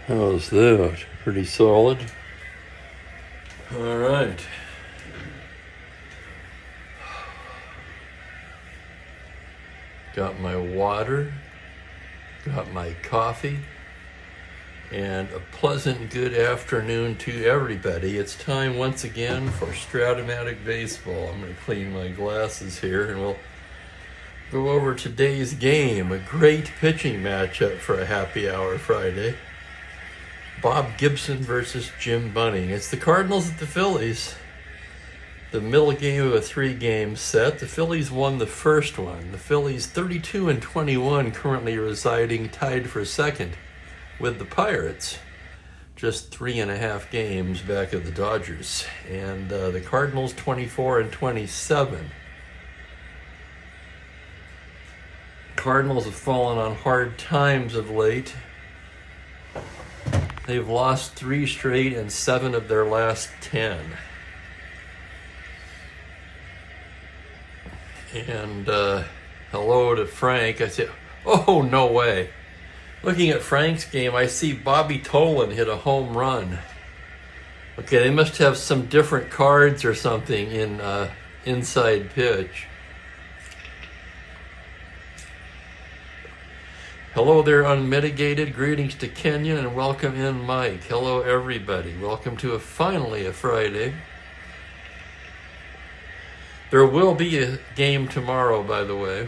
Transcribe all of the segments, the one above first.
How's that? Pretty solid. All right. Got my water, got my coffee, and a pleasant good afternoon to everybody. It's time once again for Strat-O-Matic baseball. I'm going to clean my glasses here and we'll go over today's game. A great pitching matchup for a happy hour Friday. Bob Gibson versus Jim Bunning. It's the Cardinals at the Phillies. The middle game of a 3-game set. The Phillies won the first one. The Phillies 32-21, currently residing tied for second with the Pirates. Just 3.5 games back of the Dodgers. And the Cardinals 24-27. Cardinals have fallen on hard times of late. They've lost 3 straight and 7 of their last 10. And hello to Frank. I said, oh, no way. Looking at Frank's game, I see Bobby Tolan hit a home run. Okay, they must have some different cards or something in inside pitch. Hello there, Unmitigated. Greetings to Kenyon and welcome in, Mike. Hello, everybody. Welcome to finally a Friday. There will be a game tomorrow, by the way.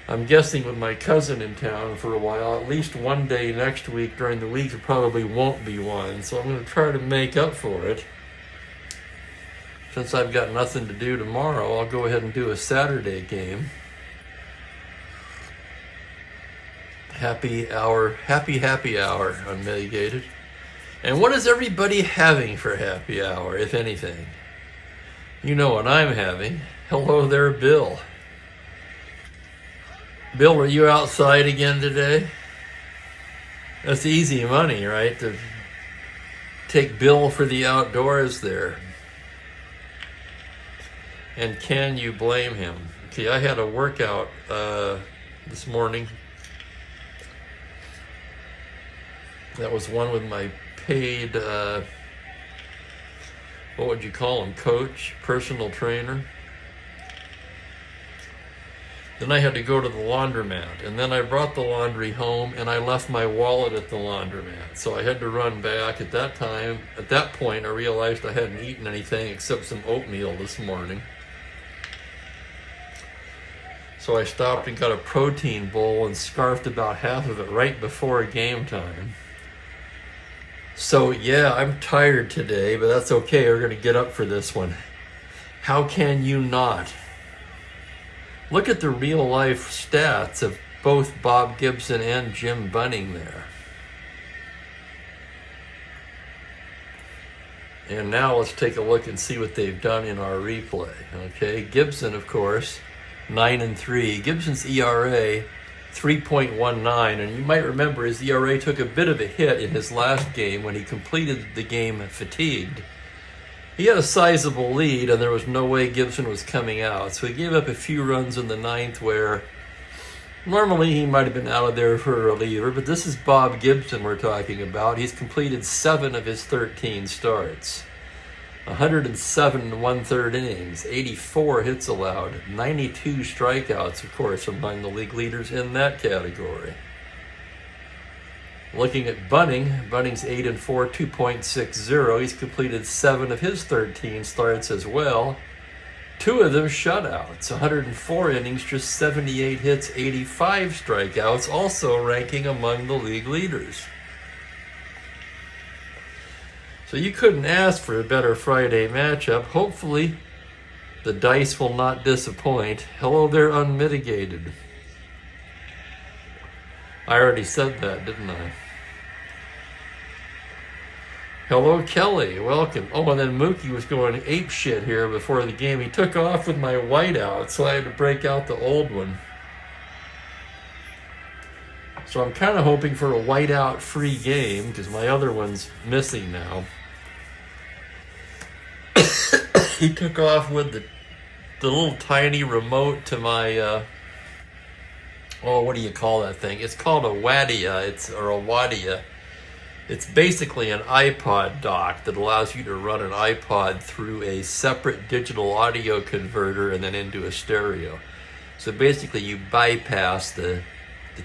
I'm guessing with my cousin in town for a while, at least one day next week during the week, there probably won't be one. So I'm going to try to make up for it. Since I've got nothing to do tomorrow, I'll go ahead and do a Saturday game. Happy hour, happy hour, Unmitigated. And what is everybody having for happy hour, if anything? You know what I'm having. Hello there, Bill. Bill, are you outside again today? That's easy money, right? To take Bill for the outdoors there. And can you blame him? Okay, I had a workout this morning. That was one with my paid, what would you call him, coach, personal trainer. Then I had to go to the laundromat, and then I brought the laundry home, and I left my wallet at the laundromat. So I had to run back. At that point, I realized I hadn't eaten anything except some oatmeal this morning. So I stopped and got a protein bowl and scarfed about half of it right before game time. So yeah, I'm tired today, but that's okay. We're going to get up for this one. How can you not? Look at the real life stats of both Bob Gibson and Jim Bunning there. And now let's take a look and see what they've done in our replay. Okay, Gibson, of course, 9-3. Gibson's ERA 3.19, and you might remember his ERA took a bit of a hit in his last game when he completed the game fatigued. He had a sizable lead, and there was no way Gibson was coming out, so he gave up a few runs in the 9th where normally he might have been out of there for a reliever, but this is Bob Gibson we're talking about. He's completed 7 of his 13 starts. 107 1/3 innings, 84 hits allowed, 92 strikeouts, of course, among the league leaders in that category. Looking at Bunning's 8-4, 2.60. He's completed 7 of his 13 starts as well. 2 of them shutouts, 104 innings, just 78 hits, 85 strikeouts, also ranking among the league leaders. So you couldn't ask for a better Friday matchup. Hopefully, the dice will not disappoint. Hello there, Unmitigated. I already said that, didn't I? Hello, Kelly. Welcome. Oh, and then Mookie was going ape shit here before the game. He took off with my whiteout, so I had to break out the old one. So I'm kind of hoping for a whiteout free game because my other one's missing now. He took off with the little tiny remote to my oh, what do you call that thing? It's called a Wadia, or a Wadia. It's basically an iPod dock that allows you to run an iPod through a separate digital audio converter and then into a stereo. So basically you bypass the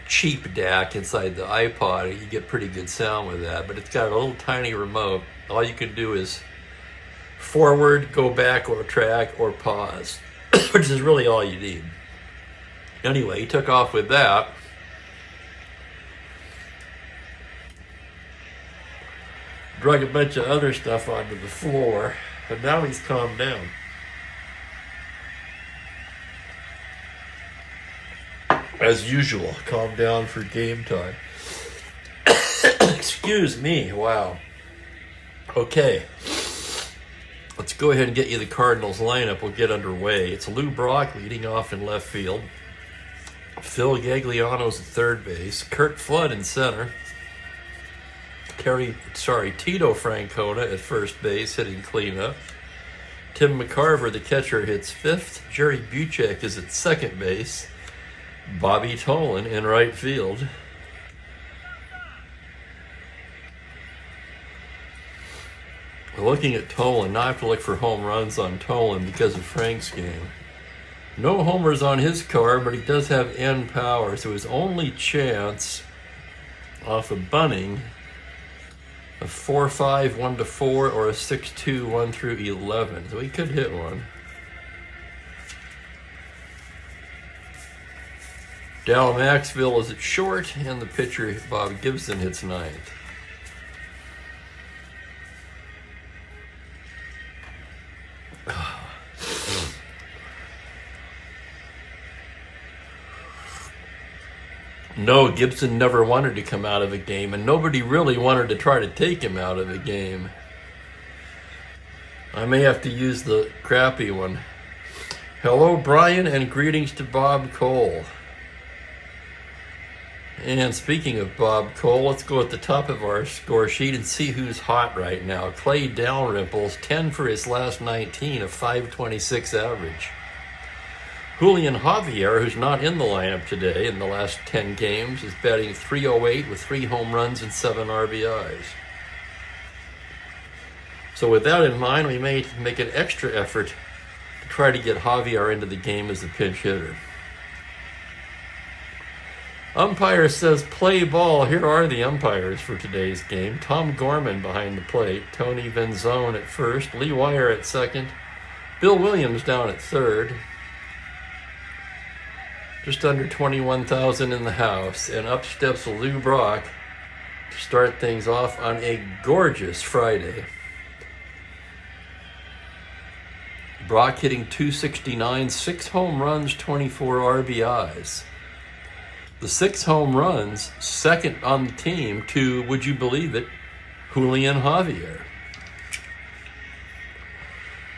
cheap DAC inside the iPod, and you get pretty good sound with that. But it's got a little tiny remote. All you can do is forward, go back, or track, or pause, which is really all you need. Anyway, he took off with that. Drug a bunch of other stuff onto the floor, but now he's calmed down. As usual, calm down for game time. Excuse me, wow. Okay, let's go ahead and get you the Cardinals lineup. We'll get underway. It's Lou Brock leading off in left field. Phil Gagliano's at third base. Kurt Flood in center. Tito Francona at first base, hitting cleanup. Tim McCarver, the catcher, hits fifth. Jerry Buchek is at second base. Bobby Tolan in right field. Looking at Tolan, now I have to look for home runs on Tolan because of Frank's game. No homers on his card, but he does have N power, so his only chance off a bunting, a 4-5, 1-4, or a 6-2, 1-11. So he could hit one. Dal Maxville is at short, and the pitcher, Bob Gibson, hits ninth. No, Gibson never wanted to come out of a game, and nobody really wanted to try to take him out of a game. I may have to use the crappy one. Hello, Brian, and greetings to Bob Cole. And speaking of Bob Cole, let's go at the top of our score sheet and see who's hot right now. Clay Dalrymple's 10 for his last 19, a 5.26 average. Julian Javier, who's not in the lineup today in the last 10 games, is batting .308 with 3 home runs and 7 RBIs. So with that in mind, we may make an extra effort to try to get Javier into the game as a pinch hitter. Umpire says play ball. Here are the umpires for today's game. Tom Gorman behind the plate. Tony Venzone at first. Lee Wire at second. Bill Williams down at third. Just under 21,000 in the house. And up steps Lou Brock to start things off on a gorgeous Friday. Brock hitting .269, 6 home runs, 24 RBIs. The 6 home runs, second on the team to, would you believe it, Julian Javier.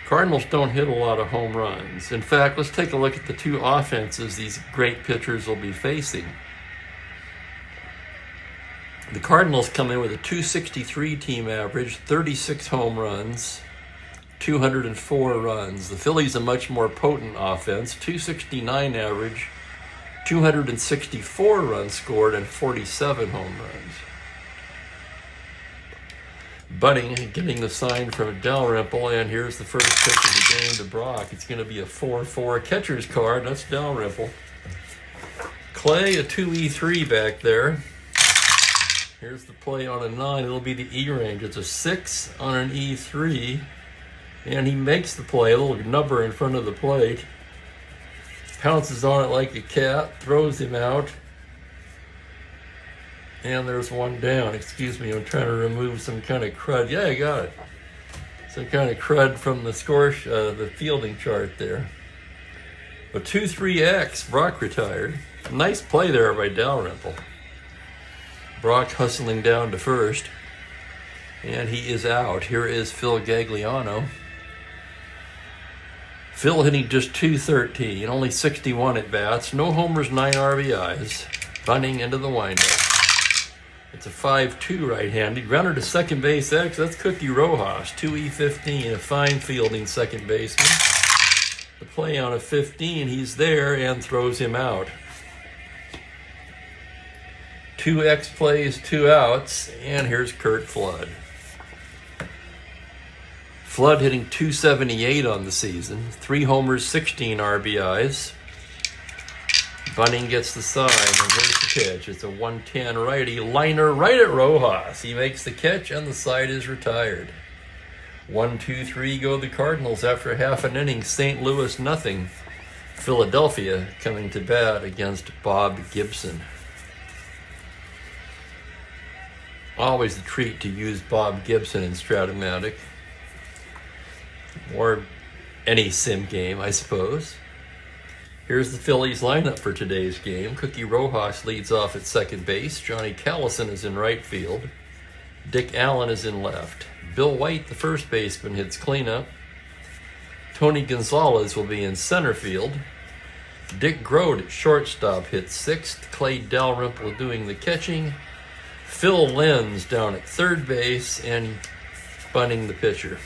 Cardinals don't hit a lot of home runs. In fact, let's take a look at the 2 offenses these great pitchers will be facing. The Cardinals come in with a .263 team average, 36 home runs, 204 runs. The Phillies a much more potent offense, .269 average, 264 runs scored, and 47 home runs. Bunting getting the sign from Dalrymple, and here's the first pitch of the game to Brock. It's going to be a 4-4 catcher's card. That's Dalrymple. Clay, a 2E3 back there. Here's the play on a 9. It'll be the E range. It's a 6 on an E3, and he makes the play. A little number in front of the plate. Pounces on it like a cat, throws him out, and there's one down. Excuse me, I'm trying to remove some kind of crud. Yeah, I got it. Some kind of crud from the score, the fielding chart there. A 2-3X, Brock retired. Nice play there by Dalrymple. Brock hustling down to first, and he is out. Here is Phil Gagliano. Phil hitting just .213, only 61 at-bats, no homers, 9 RBIs, bunting into the windup. It's a 5-2 right-handed. Runner to second base X, that's Cookie Rojas, 2E15, a fine fielding second baseman. The play on a 15, he's there and throws him out. 2 X plays, 2 outs, and here's Curt Flood. Flood hitting .278 on the season, 3 homers, 16 RBIs. Bunning gets the sign, and here's the pitch. It's a 110 righty liner right at Rojas. He makes the catch, and the side is retired. 1-2-3 go the Cardinals after half an inning. St. Louis nothing. Philadelphia coming to bat against Bob Gibson. Always a treat to use Bob Gibson in Strat-O-Matic. Or any sim game, I suppose. Here's the Phillies lineup for today's game. Cookie Rojas leads off at second base. Johnny Callison is in right field. Dick Allen is in left. Bill White, the first baseman, hits cleanup. Tony Gonzalez will be in center field. Dick Grote at shortstop hits sixth. Clay Dalrymple doing the catching. Phil Lenz down at third base and Bunning the pitcher.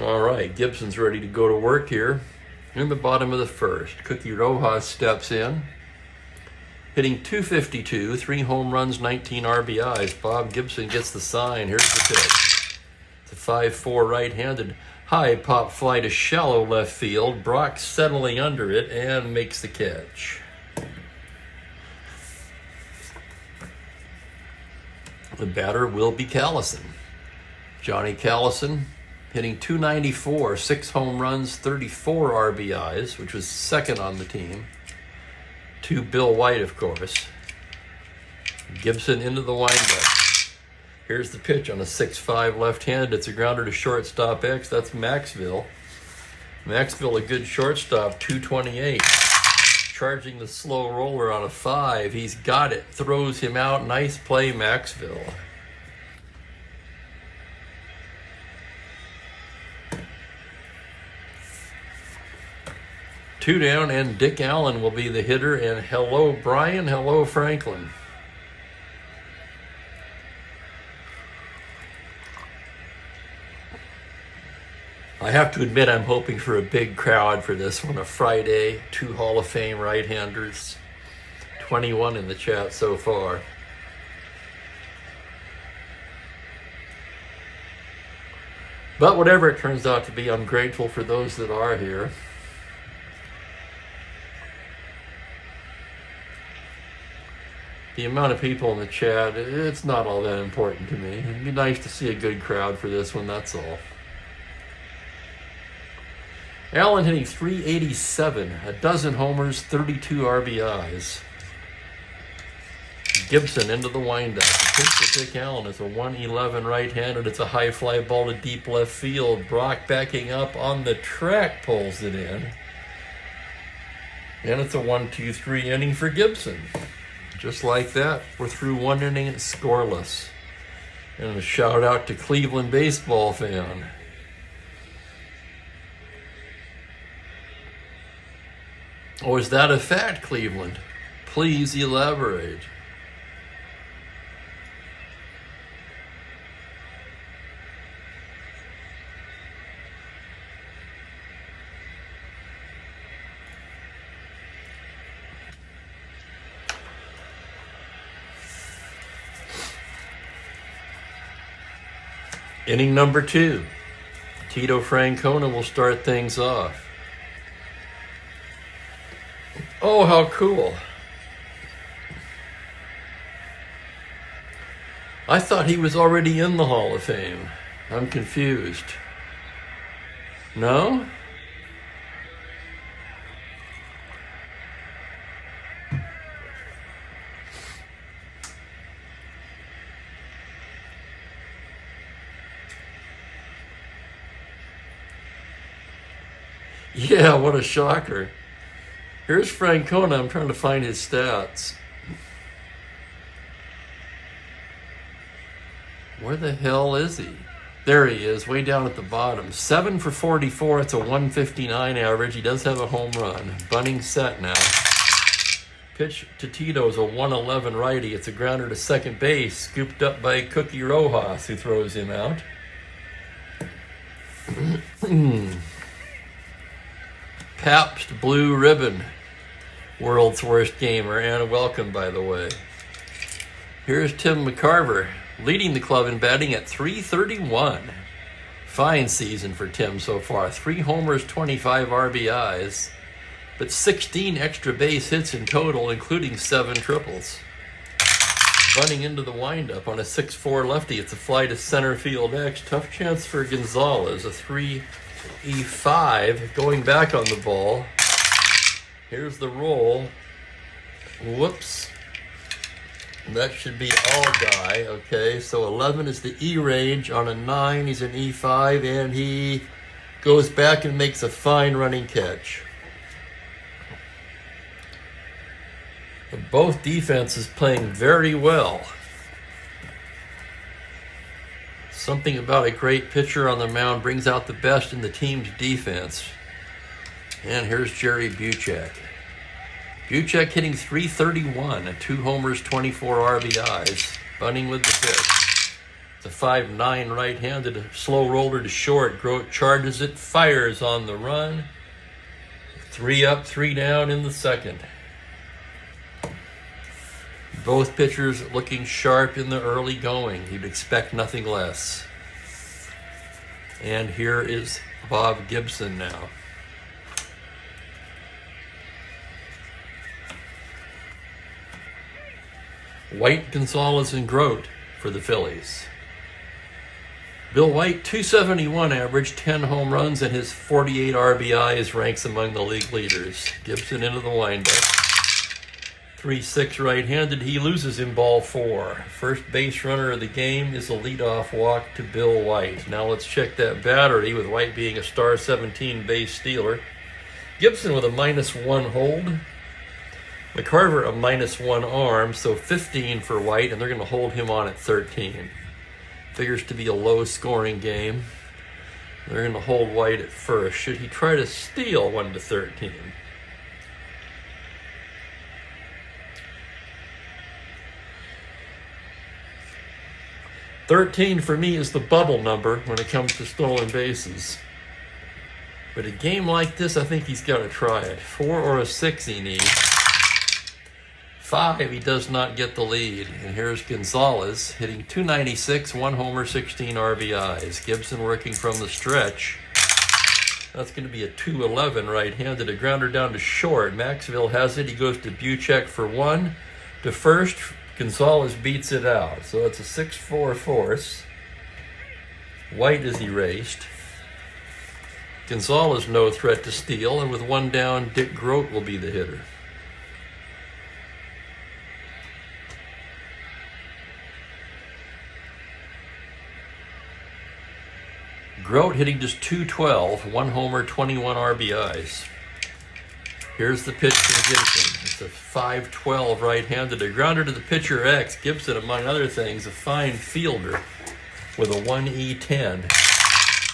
All right, Gibson's ready to go to work here. In the bottom of the first, Cookie Rojas steps in, hitting .252, 3 home runs, 19 RBIs. Bob Gibson gets the sign. Here's the pitch. It's a 5-4 right-handed high pop fly to shallow left field. Brock settling under it and makes the catch. The batter will be Callison. Johnny Callison hitting .294, 6 home runs, 34 RBIs, which was second on the team. To Bill White, of course. Gibson into the windup. Here's the pitch on a 6-5 left-handed. It's a grounder to shortstop X. That's Maxville. Maxville, a good shortstop, .228. Charging the slow roller on a 5. He's got it. Throws him out. Nice play, Maxville. Two down, and Dick Allen will be the hitter. And hello, Brian. Hello, Franklin. I have to admit I'm hoping for a big crowd for this one. A Friday, 2 Hall of Fame right-handers. 21 in the chat so far. But whatever it turns out to be, I'm grateful for those that are here. The amount of people in the chat, it's not all that important to me. It'd be nice to see a good crowd for this one, that's all. Allen hitting .387, a dozen homers, 32 RBIs. Gibson into the windup. Pitch to Dick Allen. It's a 111 right-handed. It's a high fly ball to deep left field. Brock backing up on the track, pulls it in. And it's a 1-2-3 inning for Gibson. Just like that, we're through 1 inning and scoreless. And a shout out to Cleveland baseball fan. Oh, is that a fact, Cleveland? Please elaborate. Inning number 2. Tito Francona will start things off. Oh, how cool. I thought he was already in the Hall of Fame. I'm confused. No? Yeah, what a shocker. Here's Francona. I'm trying to find his stats. Where the hell is he? There he is, way down at the bottom. 7 for 44. It's a 159 average. He does have a home run. Bunning set now. Pitch to Tito is a 111 righty. It's a grounder to second base, scooped up by Cookie Rojas, who throws him out. Pabst Blue Ribbon, world's worst gamer, and welcome, by the way. Here's Tim McCarver, leading the club in batting at .331. Fine season for Tim so far. 3 homers, 25 RBIs, but 16 extra base hits in total, including 7 triples. Running into the windup on a 6-4 lefty. It's a fly to center field X. Tough chance for Gonzalez. A 3-E-5 going back on the ball. Here's the roll. Whoops. That should be all guy. Okay, so 11 is the E range. On a 9, he's an E5, and he goes back and makes a fine running catch. Both defenses playing very well. Something about a great pitcher on the mound brings out the best in the team's defense. And here's Jerry Buchek. Buchek hitting .331, 2 homers, 24 RBIs, bunting with the pitch. It's a 5-9 right-handed slow roller to short. Grote charges it, fires on the run. 3 up, 3 down in the second. Both pitchers looking sharp in the early going. You'd expect nothing less. And here is Bob Gibson now. White, Gonzalez, and Grote for the Phillies. Bill White, .271 average, 10 home runs, and his 48 RBIs ranks among the league leaders. Gibson into the windup. 3-6 right-handed. He loses in ball 4. First base runner of the game is a leadoff walk to Bill White. Now let's check that battery, with White being a star 17 base stealer. Gibson with a -1 hold. McCarver a -1 arm, so 15 for White, and they're going to hold him on at 13. Figures to be a low-scoring game. They're going to hold White at first. Should he try to steal 1 to 13? .13 for me is the bubble number when it comes to stolen bases. But a game like this, I think he's got to try it. 4 or a 6 he needs. 5, he does not get the lead. And here's Gonzalez hitting .296, 1 homer, 16 RBIs. Gibson working from the stretch. That's going to be a .211 right-handed. A grounder down to short. Maxville has it. He goes to Buchek for 1. To first, Gonzalez beats it out. So it's a 6-4 force. White is erased. Gonzalez no threat to steal, and with 1 down, Dick Grote will be the hitter. Grote hitting just .212, 1 homer, 21 RBIs. Here's the pitch from Gibson. It's a 5-12 right-handed. A grounder to the pitcher X. Gibson, among other things, a fine fielder with a 1E10.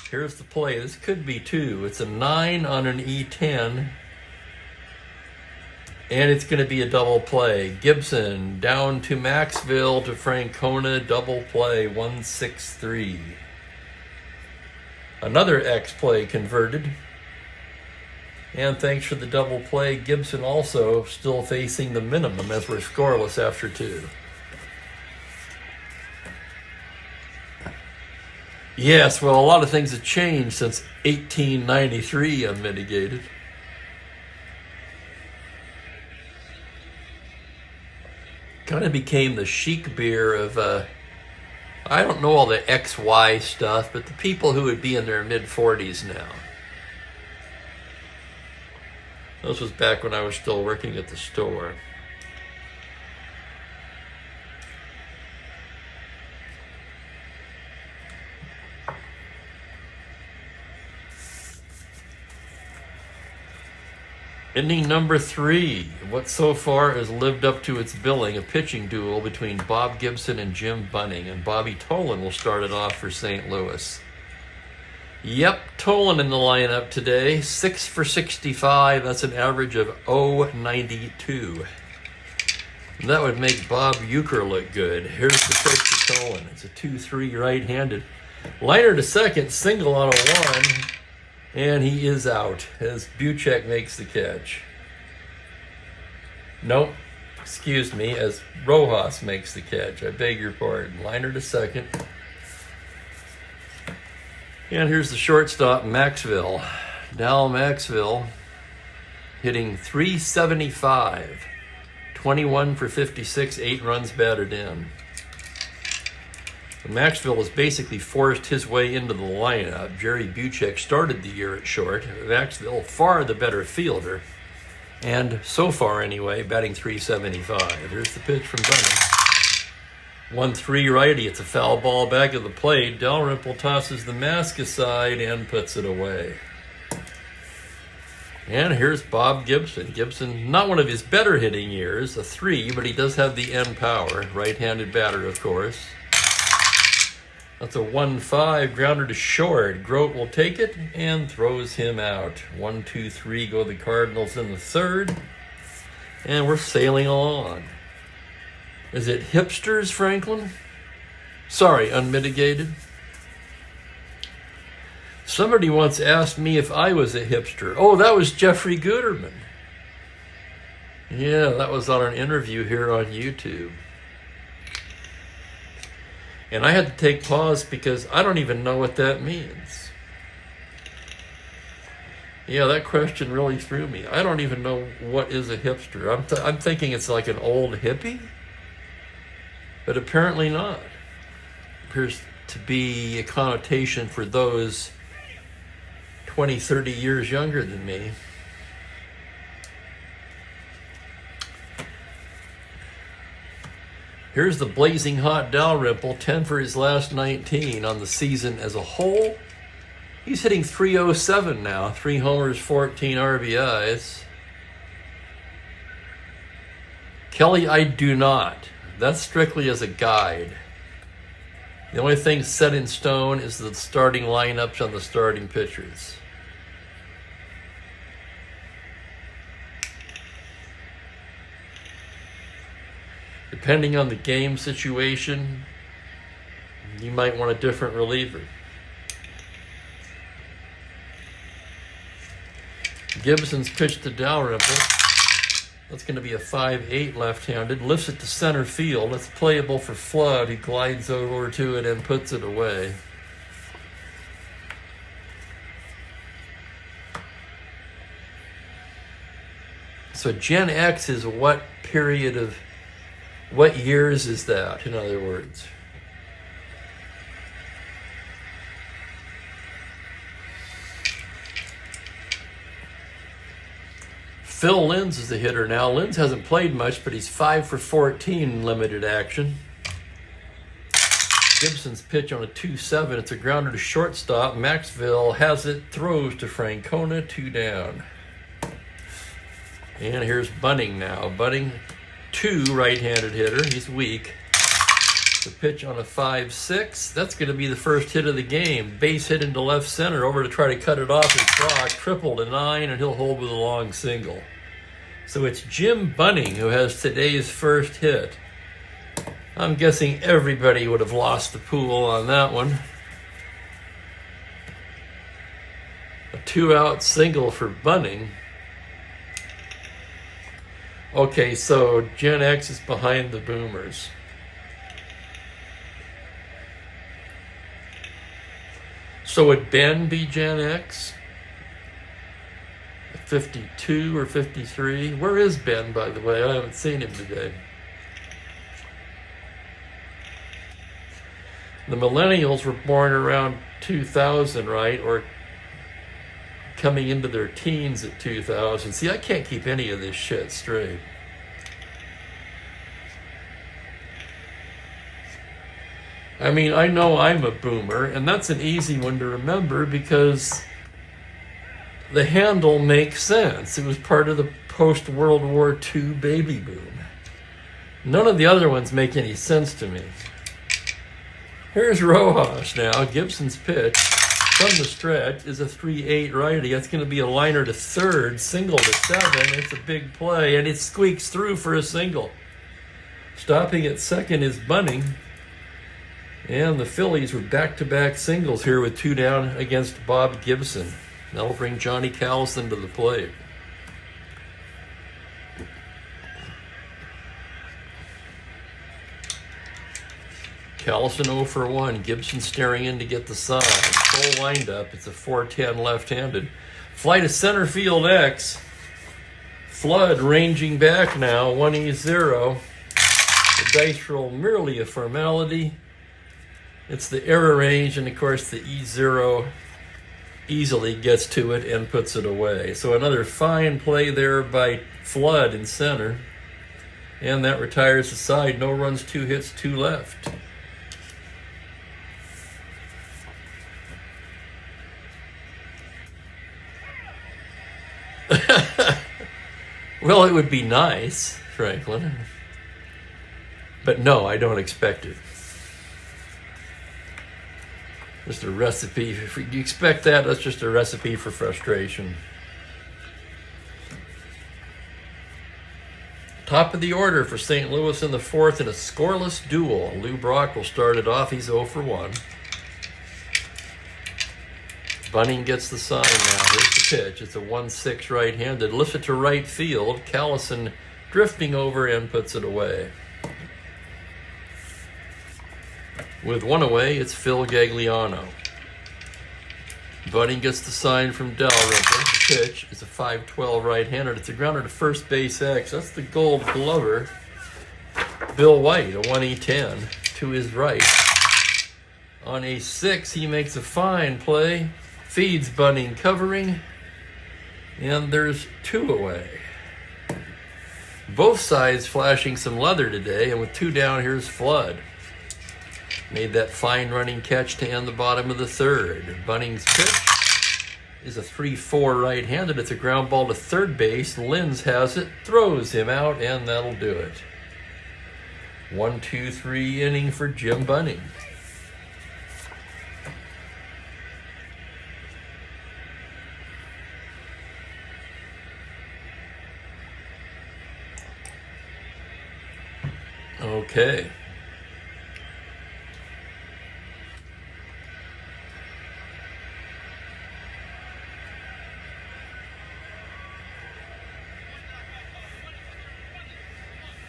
Here's the play. This could be 2. It's a 9 on an E10. And it's going to be a double play. Gibson down to Maxville to Francona. Double play, 1-6-3. Another X play converted. And thanks for the double play, Gibson also still facing the minimum as we're scoreless after 2. Yes, well, a lot of things have changed since 1893 unmitigated. Kind of became the chic beer of, I don't know all the XY stuff, but the people who would be in their mid-40s now. This was back when I was still working at the store. Inning number 3. What so far has lived up to its billing, a pitching duel between Bob Gibson and Jim Bunning, and Bobby Tolan will start it off for St. Louis. Yep, Tolan in the lineup today. 6 for 65. That's an average of .092. And that would make Bob Uecker look good. Here's the pitch to Tolan. It's a 2-3 right-handed. Liner to second, single on a 1. And he is out as Buchek makes the catch. Nope, excuse me, as Rojas makes the catch. I beg your pardon. Liner to second. And here's the shortstop, Maxwell. Dal Maxwell hitting .375. 21 for 56, 8 runs batted in. Maxwell has basically forced his way into the lineup. Jerry Buchek started the year at short. Maxwell, far the better fielder. And so far, anyway, batting .375. Here's the pitch from Bunning. 1-3 righty. It's a foul ball back of the plate. Dalrymple tosses the mask aside and puts it away. And here's Bob Gibson. Gibson, not one of his better hitting years, a 3, but he does have the end power. Right-handed batter, of course. That's a 1-5 grounder to short. Grote will take it and throws him out. 1-2-3 go the Cardinals in the third. And we're sailing along. Is it hipsters, Franklin? Sorry, unmitigated. Somebody once asked me if I was a hipster. Oh, that was Jeffrey Guterman. Yeah, that was on an interview here on YouTube. And I had to take pause because I don't even know what that means. Yeah, that question really threw me. I don't even know what is a hipster. I'm thinking it's like an old hippie, but apparently not. It appears to be a connotation for those 20, 30 years younger than me. Here's the blazing hot Dalrymple, 10 for his last 19 on the season as a whole. He's hitting .307 now, 3 homers, 14 RBIs. Kelly, I do not. That's strictly as a guide. The only thing set in stone is the starting lineups on the starting pitchers. Depending on the game situation, you might want a different reliever. Gibson's pitch to Dalrymple. That's going to be a 5-8 left-handed. Lifts it to center field. It's playable for Flood. He glides over to it and puts it away. So Gen X is what period of, what years is that, in other words? Phil Linz is the hitter now. Linz hasn't played much, but he's 5 for 14 in limited action. Gibson's pitch on a 2-7. It's a grounder to shortstop. Maxwell has it, throws to Francona, 2 down. And here's Bunning now. Bunning, 2 right-handed hitter. He's weak. The pitch on a 5-6. That's going to be the first hit of the game. Base hit into left center, over to try to cut it off his clock. Triple to 9, and he'll hold with a long single. So it's Jim Bunning who has today's first hit. I'm guessing everybody would have lost the pool on that one. A 2-out single for Bunning. Okay, so Gen X is behind the Boomers. So would Ben be Gen X? 52 or 53? Where is Ben, by the way? I haven't seen him today. The millennials were born around 2000, right? Or coming into their teens at 2000. See, I can't keep any of this shit straight. I mean, I know I'm a boomer, and that's an easy one to remember because the handle makes sense. It was part of the post-World War II baby boom. None of the other ones make any sense to me. Here's Rojas now. Gibson's pitch from the stretch is a 3-8 righty. That's going to be a liner to third, single to 7. It's a big play, and it squeaks through for a single. Stopping at second is Bunning. And the Phillies were back-to-back singles here with 2 down against Bob Gibson. That'll bring Johnny Callison to the plate. Callison 0 for 1. Gibson staring in to get the sign. Full windup. It's a 4-10 left-handed. Flight of center field X. Flood ranging back now. 1-0. The dice roll merely a formality. It's the error range, and of course the E0 easily gets to it and puts it away. So another fine play there by Flood in center. And that retires the side. No runs, 2 hits, 2 left. Well, it would be nice, Franklin. But no, I don't expect it. Just a recipe. If you expect that, that's just a recipe for frustration. Top of the order for St. Louis in the 4th in a scoreless duel. Lou Brock will start it off. He's 0 for 1. Bunning gets the sign now. Here's the pitch. It's a 1-6 right-handed. Lifts it to right field. Callison drifting over and puts it away. With 1 away, it's Phil Gagliano. Bunning gets the sign from Dalrymple. The pitch is a 5-12 right-handed. It's a grounder to first base X. That's the Gold Glover. Bill White, a 1E10 to his right. On a 6, he makes a fine play. Feeds Bunning covering. And there's 2 away. Both sides flashing some leather today. And with 2 down, here's Flood. Made that fine running catch to end the bottom of the 3rd. Bunning's pitch is a 3-4 right-handed. It's a ground ball to third base. Linz has it, throws him out, and that'll do it. 1-2-3 inning for Jim Bunning. Okay.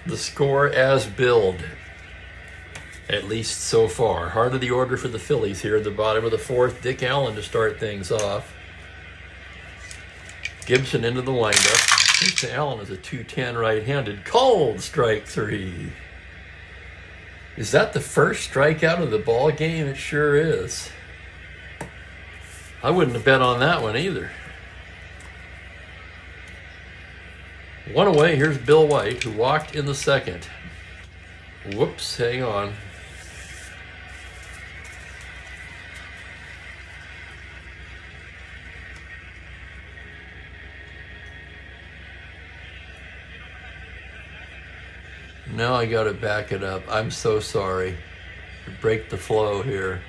The score as billed, at least so far. Heart of the order for the Phillies here at the bottom of the 4th. Dick Allen to start things off. Gibson into the windup. Dick Allen is a 2-10 right-handed. Called strike 3. Is that the first strikeout of the ball game? It sure is. I wouldn't have bet on that one either. 1 away, here's Bill White, who walked in the 2nd. Whoops, hang on. Now I gotta back it up. I'm so sorry. Break the flow here.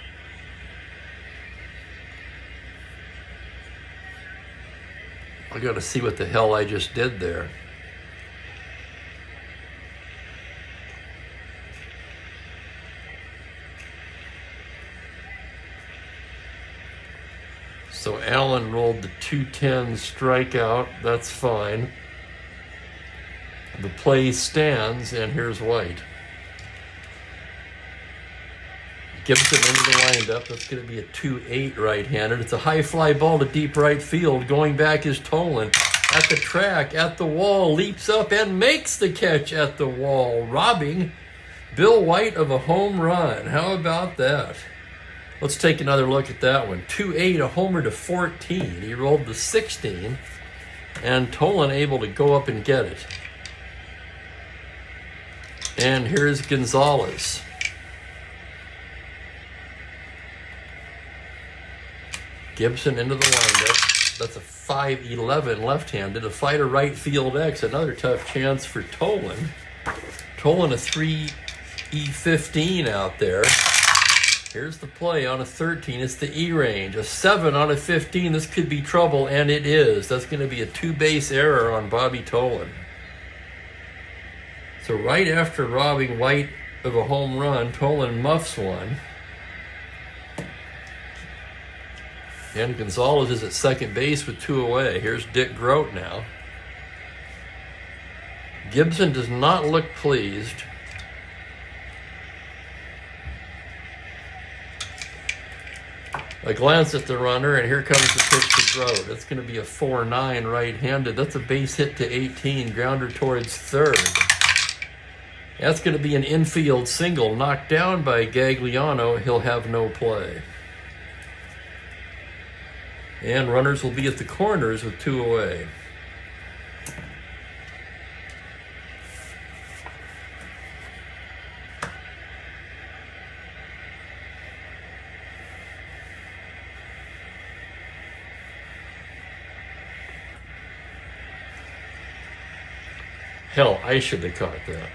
I gotta see what the hell I just did there. So Allen rolled the 2-10 strikeout. That's fine. The play stands, and here's White. Gibson into the windup. That's going to be a 2-8 right-handed. It's a high fly ball to deep right field. Going back is Tolan. At the track, at the wall, leaps up and makes the catch at the wall, robbing Bill White of a home run. How about that? Let's take another look at that one. 2-8, a homer to 14. He rolled the 16, and Tolan able to go up and get it. And here's Gonzalez. Gibson into the windup. That's a 5-11 left-handed. A fighter right field X. Another tough chance for Tolan. Tolan a 3E15 out there. Here's the play on a 13. It's the E range. A 7 on a 15. This could be trouble, and it is. That's going to be a 2-base error on Bobby Tolan. So right after robbing White of a home run, Tolan muffs one. And Gonzalez is at second base with 2 away. Here's Dick Grote now. Gibson does not look pleased. A glance at the runner, and here comes the pitch to Grote. That's going to be a 4-9 right-handed. That's a base hit to 18, grounder towards third. That's going to be an infield single, knocked down by Gagliano. He'll have no play. And runners will be at the corners with 2 away. Hell, I should have caught that.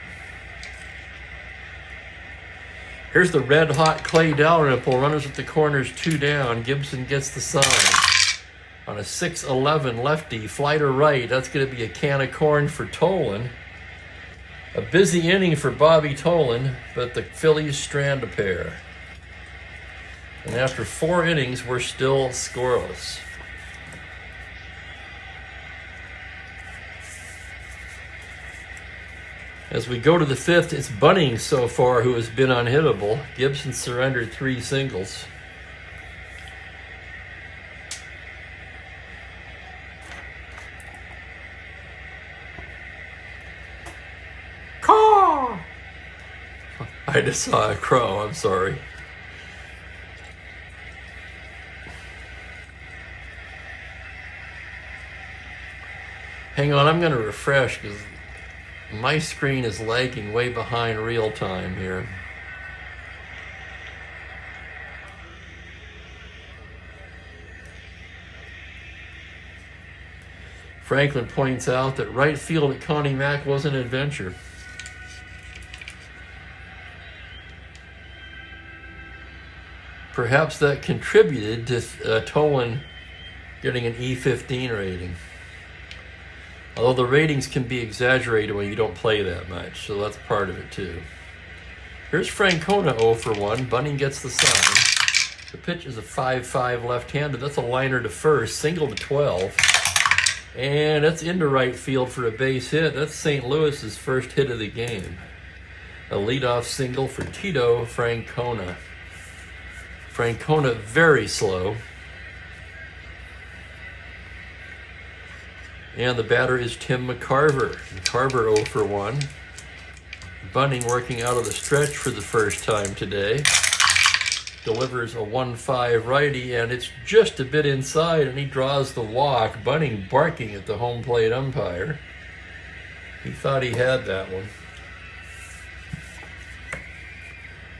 Here's the red-hot Clay Dalrymple. Runners at the corners, 2 down. Gibson gets the sign. On a 6-11 lefty, fly to right. That's going to be a can of corn for Tolan. A busy inning for Bobby Tolan, but the Phillies strand a pair. And after 4 innings, we're still scoreless. As we go to the 5th, it's Bunning so far who has been unhittable. Gibson surrendered 3 singles. Caw! I just saw a crow, I'm sorry. Hang on, I'm going to refresh because my screen is lagging way behind real time here. Franklin points out that right field at Connie Mack was an adventure. Perhaps that contributed to Tolan getting an E15 rating. Although the ratings can be exaggerated when you don't play that much, so that's part of it too. Here's Francona 0 for 1. Bunning gets the sign. The pitch is a 5-5 left-handed. That's a liner to first, single to 12. And that's into right field for a base hit. That's St. Louis's first hit of the game. A leadoff single for Tito Francona. Francona very slow. And the batter is Tim McCarver. McCarver 0 for 1. Bunning working out of the stretch for the first time today. Delivers a 1-5 righty, and it's just a bit inside, and he draws the walk. Bunning barking at the home plate umpire. He thought he had that one.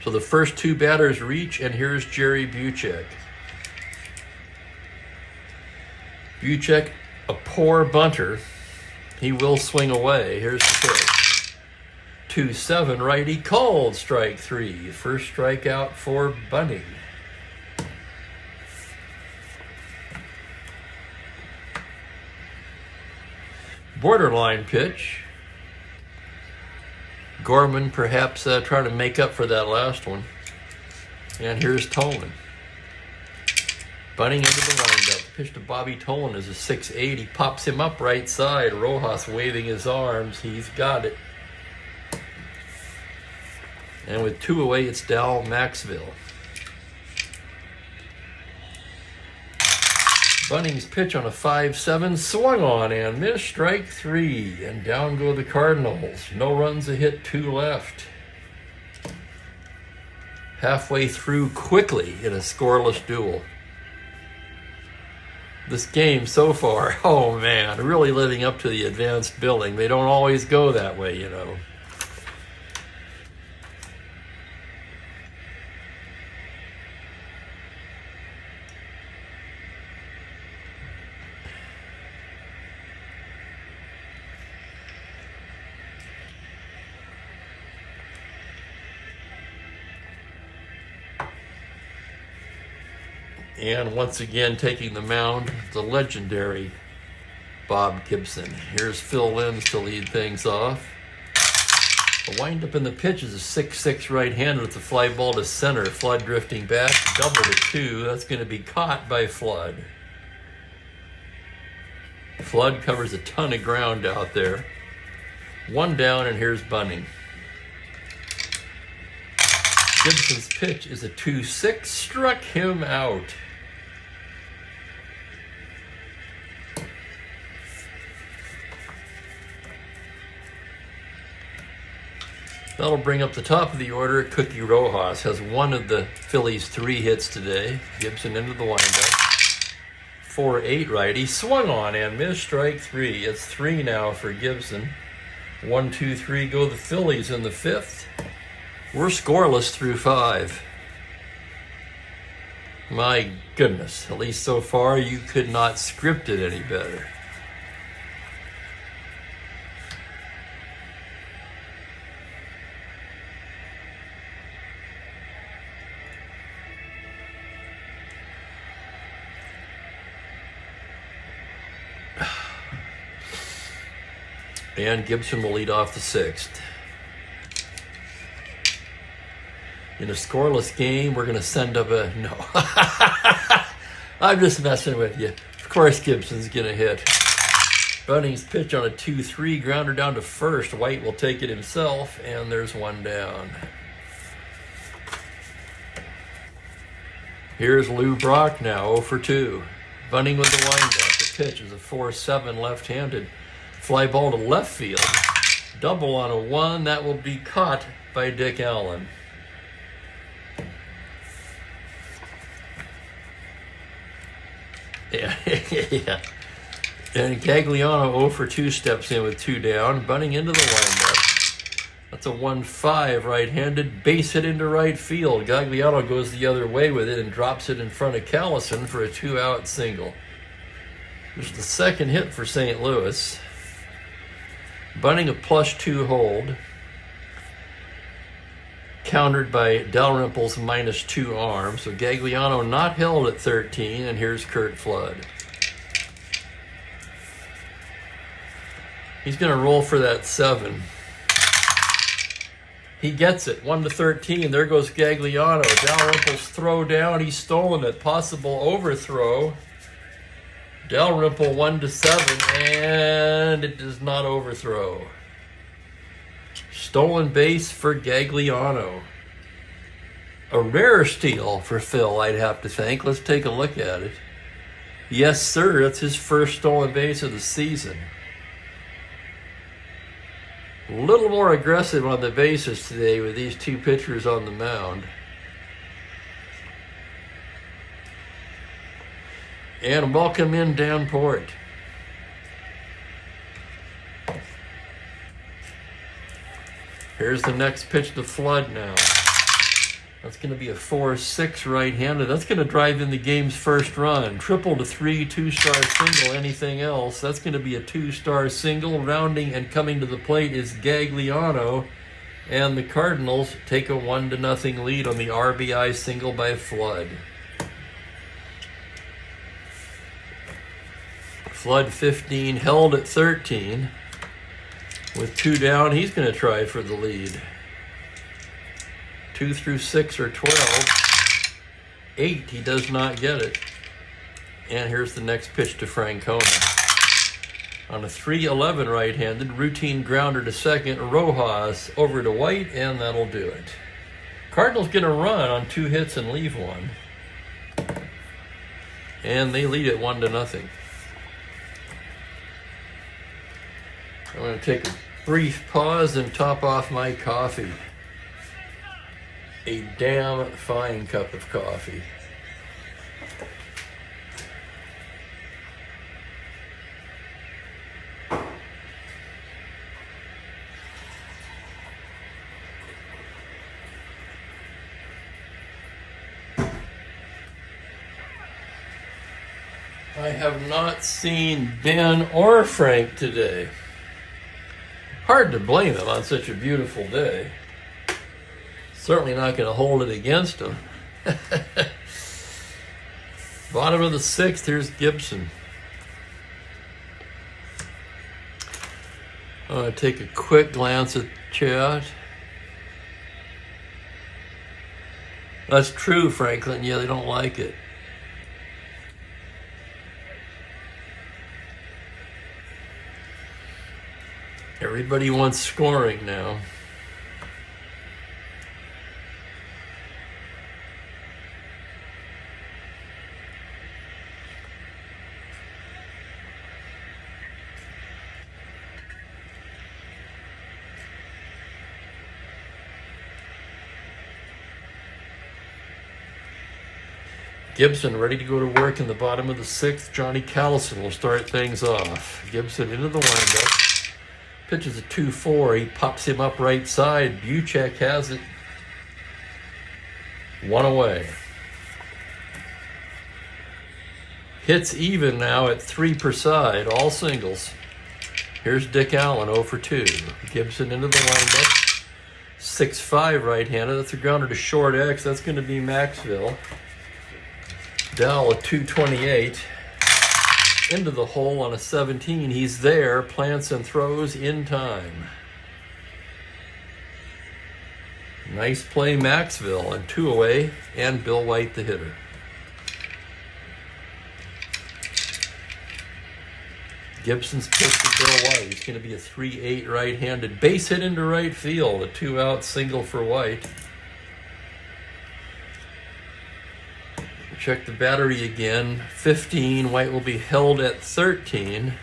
So the first 2 batters reach, and here's Jerry Buchek. Buchek, a poor bunter. He will swing away. Here's the pitch. 2-7 righty, called strike 3. First strikeout for Bunning. Borderline pitch. Gorman perhaps trying to make up for that last one. And here's Tolan. Bunning into the windup. Pitch to Bobby Tolan is a 6-8. He pops him up right side. Rojas waving his arms. He's got it. And with 2 away, it's Dal Maxville. Bunning's pitch on a 5-7 swung on and missed, strike 3. And down go the Cardinals. No runs, a hit, 2 left. Halfway through quickly in a scoreless duel. This game so far, oh man, really living up to the advanced billing. They don't always go that way, you know. And once again, taking the mound, the legendary Bob Gibson. Here's Phil Limbs to lead things off. The windup in the pitch is a 6-6 right-handed with the fly ball to center. Flood drifting back, double to 2. That's going to be caught by Flood. Flood covers a ton of ground out there. 1 down, and here's bunting. Gibson's pitch is a 2-6, struck him out. That'll bring up the top of the order. Cookie Rojas has one of the Phillies' 3 hits today. Gibson into the windup. 4-8 righty. Swung on and missed, strike 3. It's 3 now for Gibson. 1, 2, 3 go the Phillies in the 5th. We're scoreless through 5. My goodness, at least so far you could not script it any better. And Gibson will lead off the 6th. In a scoreless game, we're going to send up a... No. I'm just messing with you. Of course Gibson's going to hit. Bunting's pitch on a 2-3, grounder down to first. White will take it himself, and there's 1 down. Here's Lou Brock now, 0 for 2. Bunting with the windup. The pitch is a 4-7 left-handed. Fly ball to left field. Double on a 1. That will be caught by Dick Allen. Yeah. And Gagliano 0 for 2 steps in with 2 down. Bunting into the windup. That's a 1-5 right-handed. Base hit into right field. Gagliano goes the other way with it and drops it in front of Callison for a 2-out single. There's the second hit for St. Louis. Bunting a +2 hold. Countered by Dalrymple's -2 arm. So Gagliano not held at 13, and here's Curt Flood. He's going to roll for that 7. He gets it, 1-13. There goes Gagliano. Dalrymple's throw down. He's stolen it. Possible overthrow. Dalrymple 1-7, and it does not overthrow. Stolen base for Gagliano. A rare steal for Phil, I'd have to think. Let's take a look at it. Yes, sir, that's his first stolen base of the season. A little more aggressive on the bases today with these 2 pitchers on the mound. And welcome in Dan Port. Here's the next pitch to Flood now. That's going to be a 4-6 right-handed. That's going to drive in the game's first run. Triple to 3, 2-star single, anything else. That's going to be a 2-star single. Rounding and coming to the plate is Gagliano. And the Cardinals take a 1-0 lead on the RBI single by Flood. Flood 15, held at 13. With 2 down, he's going to try for the lead. 2 through 6 are 12. 8, he does not get it. And here's the next pitch to Francona. On a 3-11 right-handed, routine grounder to second, Rojas over to White, and that'll do it. Cardinals going to run on 2 hits and leave 1. And they lead it 1-0. I'm going to take a brief pause and top off my coffee. A damn fine cup of coffee. I have not seen Ben or Frank today. Hard to blame them on such a beautiful day. Certainly not going to hold it against them. Bottom of the 6th, here's Gibson. I'm going to take a quick glance at chat. That's true, Franklin. Yeah, they don't like it. Everybody wants scoring now. Gibson ready to go to work in the bottom of the 6th. Johnny Callison will start things off. Gibson into the windup. Pitches a 2-4. He pops him up right side. Buchek has it. 1 away. Hits even now at 3 per side. All singles. Here's Dick Allen 0 for 2. Gibson into the windup. 6-5 right-handed. That's a grounder to short X. That's going to be Maxville. Dowell at 228, into the hole on a 17. He's there, plants and throws in time. Nice play, Maxville, and 2 away, and Bill White the hitter. Gibson's pitch to Bill White. He's going to be a 3-8 right-handed base hit into right field, a 2-out single for White. Check the battery again. 15. White will be held at 13.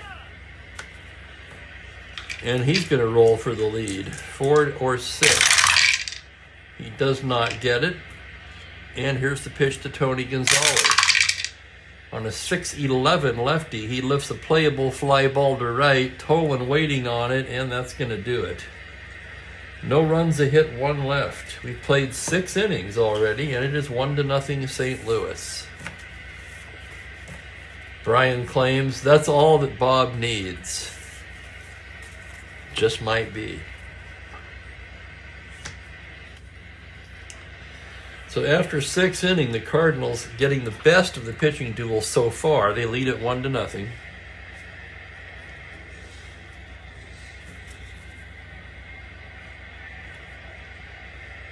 And he's going to roll for the lead. 4 or 6. He does not get it. And here's the pitch to Tony Gonzalez. On a 6-11 lefty, he lifts a playable fly ball to right. Tolan waiting on it, and that's going to do it. No runs, a hit, 1 left. We've played 6 innings already, and it is 1-0 St. Louis. Brian claims that's all that Bob needs. Just might be. So after 6 innings, the Cardinals getting the best of the pitching duel so far. They lead at 1-0.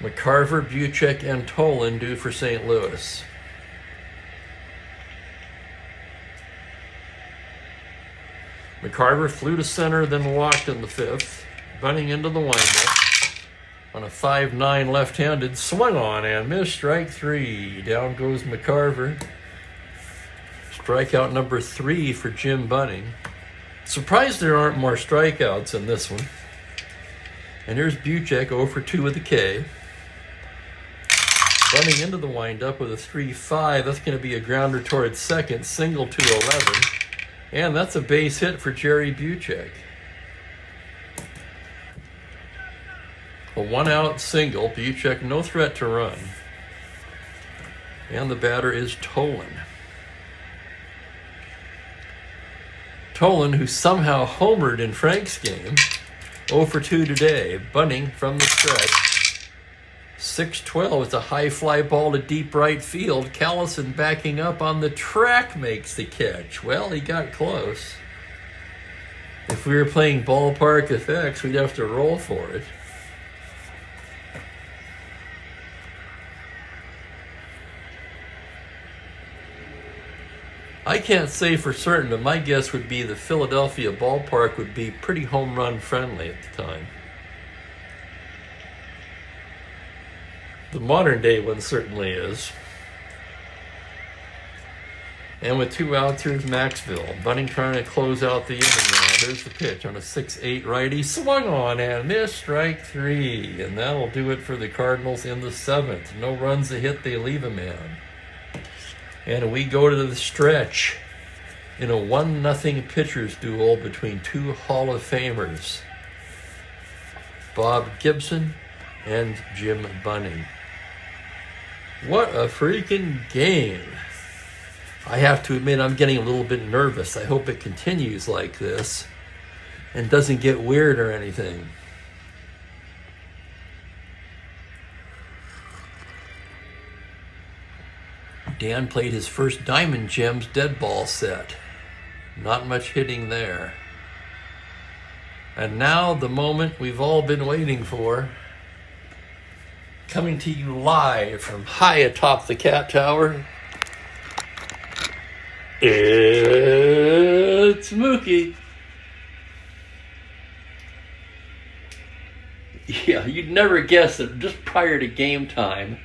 McCarver, Buchek, and Tolan due for St. Louis. McCarver flew to center, then walked in the 5th. Bunting into the windup. On a 5-9 left-handed, swung on and missed. Strike 3. Down goes McCarver. Strikeout number 3 for Jim Bunting. Surprised there aren't more strikeouts in this one. And here's Buchek 0 for 2 with a K. Running into the windup with a 3-5. That's going to be a grounder towards second. Single to 11. And that's a base hit for Jerry Buchek. A 1-out single. Buchek no threat to run. And the batter is Tolan. Tolan, who somehow homered in Frank's game. 0 for 2 today. Bunting from the stretch. 6-12. It's a high fly ball to deep right field. Callison backing up on the track makes the catch. Well, he got close. If we were playing ballpark effects, we'd have to roll for it. I can't say for certain, but my guess would be the Philadelphia ballpark would be pretty home run friendly at the time. The modern day one certainly is. And with 2 outs, here's Maxville. Bunting trying to close out the inning now. There's the pitch on a 6-8 righty. Swung on and missed. Strike 3. And that'll do it for the Cardinals in the 7th. No runs a hit, they leave a man. And we go to the stretch in a 1-0 pitcher's duel between 2 Hall of Famers. Bob Gibson and Jim Bunning. What a freaking game. I have to admit I'm getting a little bit nervous. I hope it continues like this and doesn't get weird or anything. Dan played his first Diamond Gems dead ball set. Not much hitting there. And now the moment we've all been waiting for, coming to you live from high atop the cat tower, it's Mookie. Yeah, you'd never guess that just prior to game time,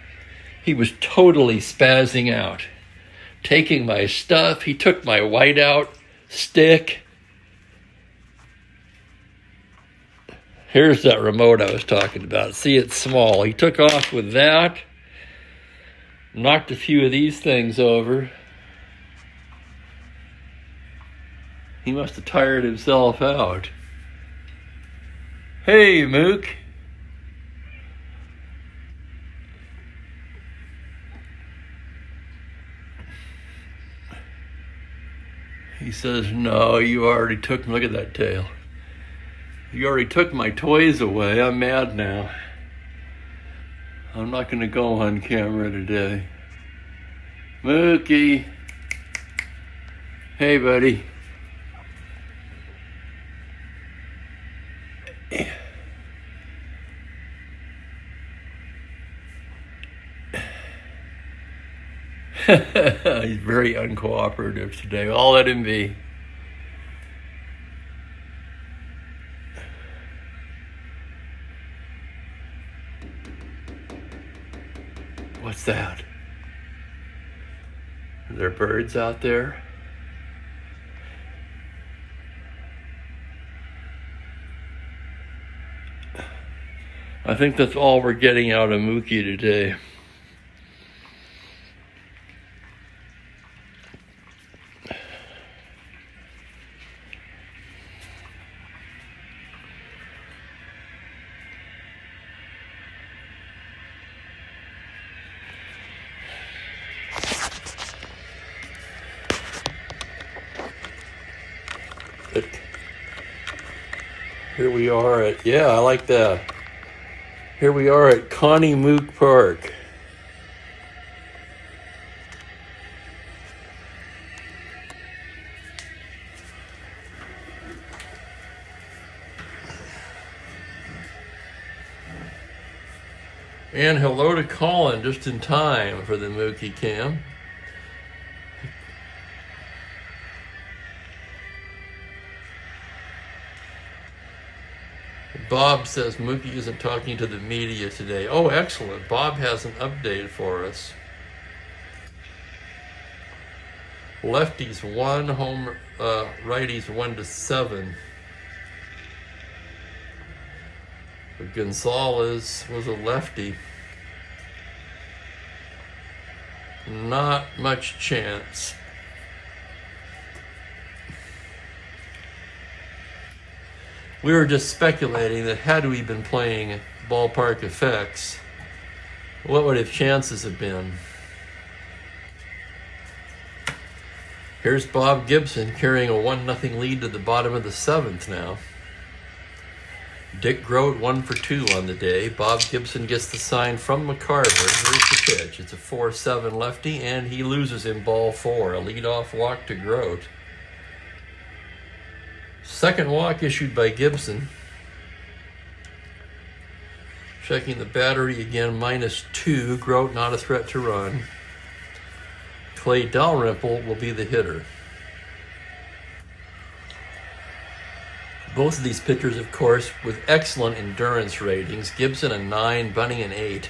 he was totally spazzing out, taking my stuff. He took my whiteout stick. Here's that remote I was talking about. See, it's small. He took off with that, knocked a few of these things over. He must have tired himself out. Hey, Mook. He says, no, you already took, look at that tail. You already took my toys away. I'm mad now. I'm not going to go on camera today. Mookie. Hey, buddy. He's very uncooperative today. I'll let him be. What's that? Are there birds out there? I think that's all we're getting out of Mookie today. Here we are at, yeah, I like that. Here we are at Connie Mook Park. And hello to Colin, just in time for the Mookie Cam. Bob says Mookie isn't talking to the media today. Oh, excellent. Bob has an update for us. Lefties 1, righties 1-7. But Gonzalez was a lefty. Not much chance. We were just speculating that had we been playing ballpark effects, what would his chances have been? Here's Bob Gibson carrying a 1-0 lead to the bottom of the 7th now. Dick Grote 1 for 2 on the day. Bob Gibson gets the sign from McCarver. Here's the pitch. It's a 4-7 lefty, and he loses in ball 4. A leadoff walk to Grote. Second walk issued by Gibson. Checking the battery again, -2. Grote not a threat to run. Clay Dalrymple will be the hitter. Both of these pitchers, of course, with excellent endurance ratings. Gibson a 9, Bunny an 8.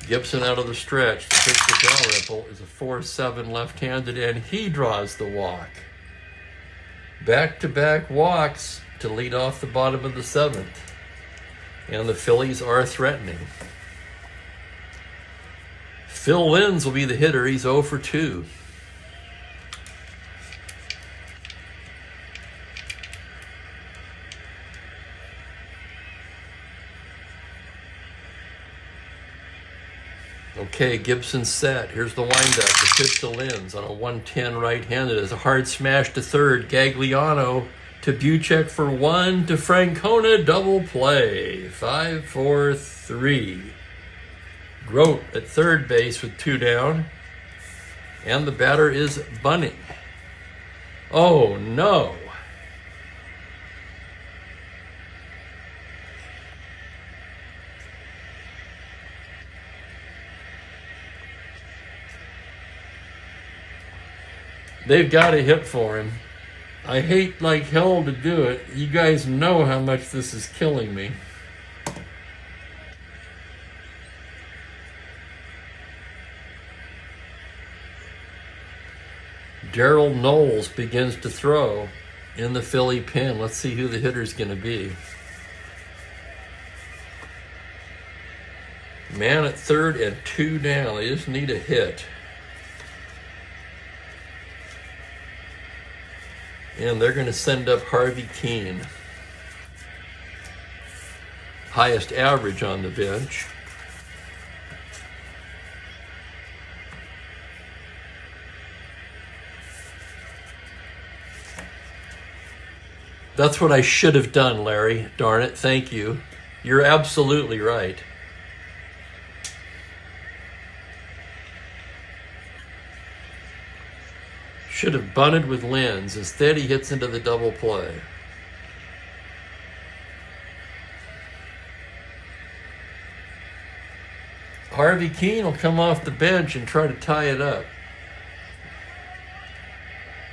Gibson out of the stretch. The pitch to Dalrymple is a 4-7 left-handed, and he draws the walk. Back-to-back walks to lead off the bottom of the 7th. And the Phillies are threatening. Phil Linz will be the hitter. He's 0 for 2. Okay, Gibson set. Here's the windup. The pitch to Linz on a 1-10 right-handed. As a hard smash to third. Gagliano to Buchek for 1. To Francona, double play. 5-4-3. Grote at third base with 2 down. And the batter is bunting. Oh no. They've got a hit for him. I hate like hell to do it. You guys know how much this is killing me. Daryl Knowles begins to throw in the Philly pen. Let's see who the hitter's going to be. Man at third and 2 down. They just need a hit. And they're going to send up Harvey Keene. Highest average on the bench. That's what I should have done, Larry. Darn it. Thank you. You're absolutely right. Should have bunted with Lenz. Instead, he hits into the double play. Harvey Keene will come off the bench and try to tie it up.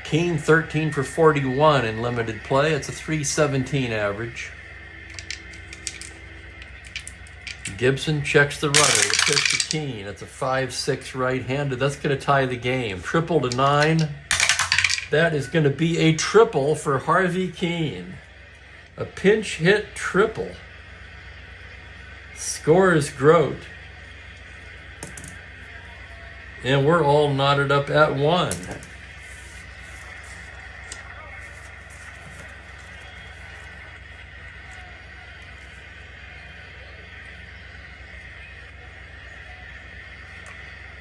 Keene 13 for 41 in limited play. It's a .317 average. Gibson checks the runner. The pitch to Keene. It's a 5-6 right-handed. That's going to tie the game. Triple to 9. That is going to be a triple for Harvey Keene. A pinch hit triple. Scores Grote. And we're all knotted up at 1.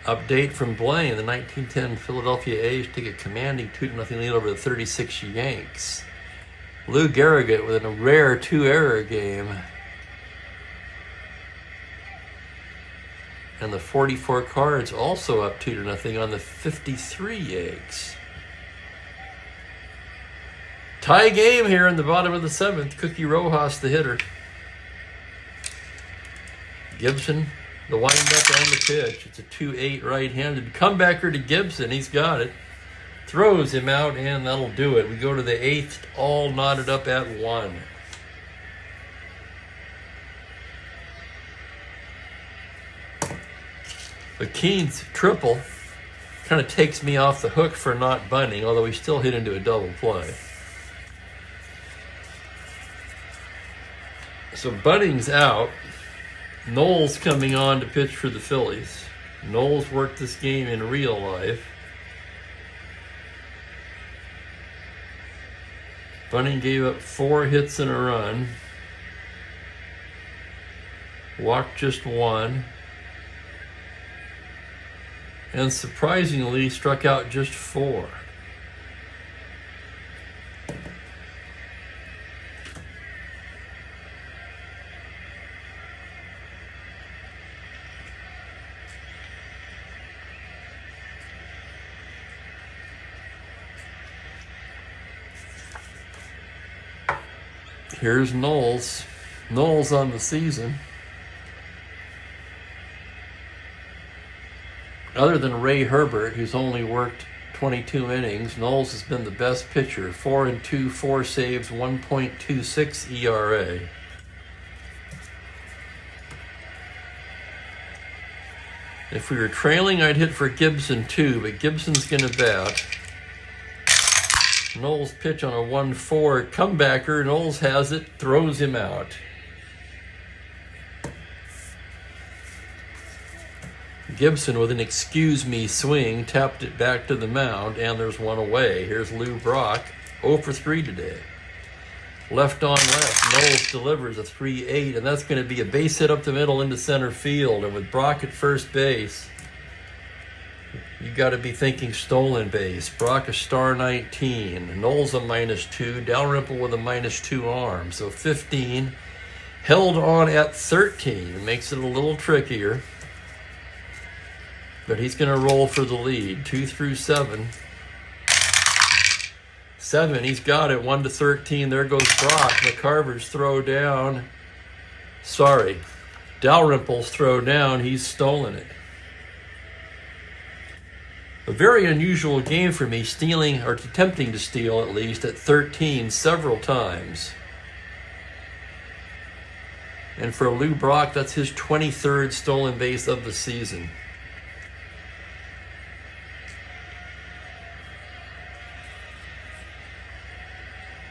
Update from Blaine. The 1910 Philadelphia A's take a commanding 2-0 lead over the 36 Yanks. Lou Gehrig with a rare 2-error game. And the 44 Cards also up 2-0 on the 53 Yanks. Tie game here in the bottom of the 7th. Cookie Rojas, the hitter. Gibson, the windup on the pitch. It's a 2-8 right-handed comebacker to Gibson. He's got it. Throws him out, and that'll do it. We go to the 8th, all knotted up at 1. The Keene's triple kind of takes me off the hook for not bunting, although he still hit into a double play. So bunting's out. Knowles coming on to pitch for the Phillies. Knowles worked this game in real life. Bunting gave up 4 hits and a run. Walked just 1. And surprisingly struck out just 4. Here's Knowles. Knowles on the season. Other than Ray Herbert, who's only worked 22 innings, Knowles has been the best pitcher. 4-2, 4 saves, 1.26 ERA. If we were trailing, I'd hit for Gibson too, but Gibson's going to bat. Knowles pitch on a 1-4 comebacker. Knowles has it, throws him out. Gibson with an excuse me swing, tapped it back to the mound, and there's one away. Here's Lou Brock, 0 for 3 today. Left on left, Knowles delivers a 3-8, and that's going to be a base hit up the middle into center field. And with Brock at first base, you got to be thinking stolen base. Brock a star 19, Knowles a -2, Dalrymple with a -2 arm. So 15, held on at 13. Makes it a little trickier. but he's going to roll for the lead. 2 through 7. 7, he's got it. 1 to 13. There goes Brock. McCarver's throw down. Sorry. Dalrymple's throw down. He's stolen it. A very unusual game for me, stealing, or attempting to steal at least, at 13 several times. And for Lou Brock, that's his 23rd stolen base of the season.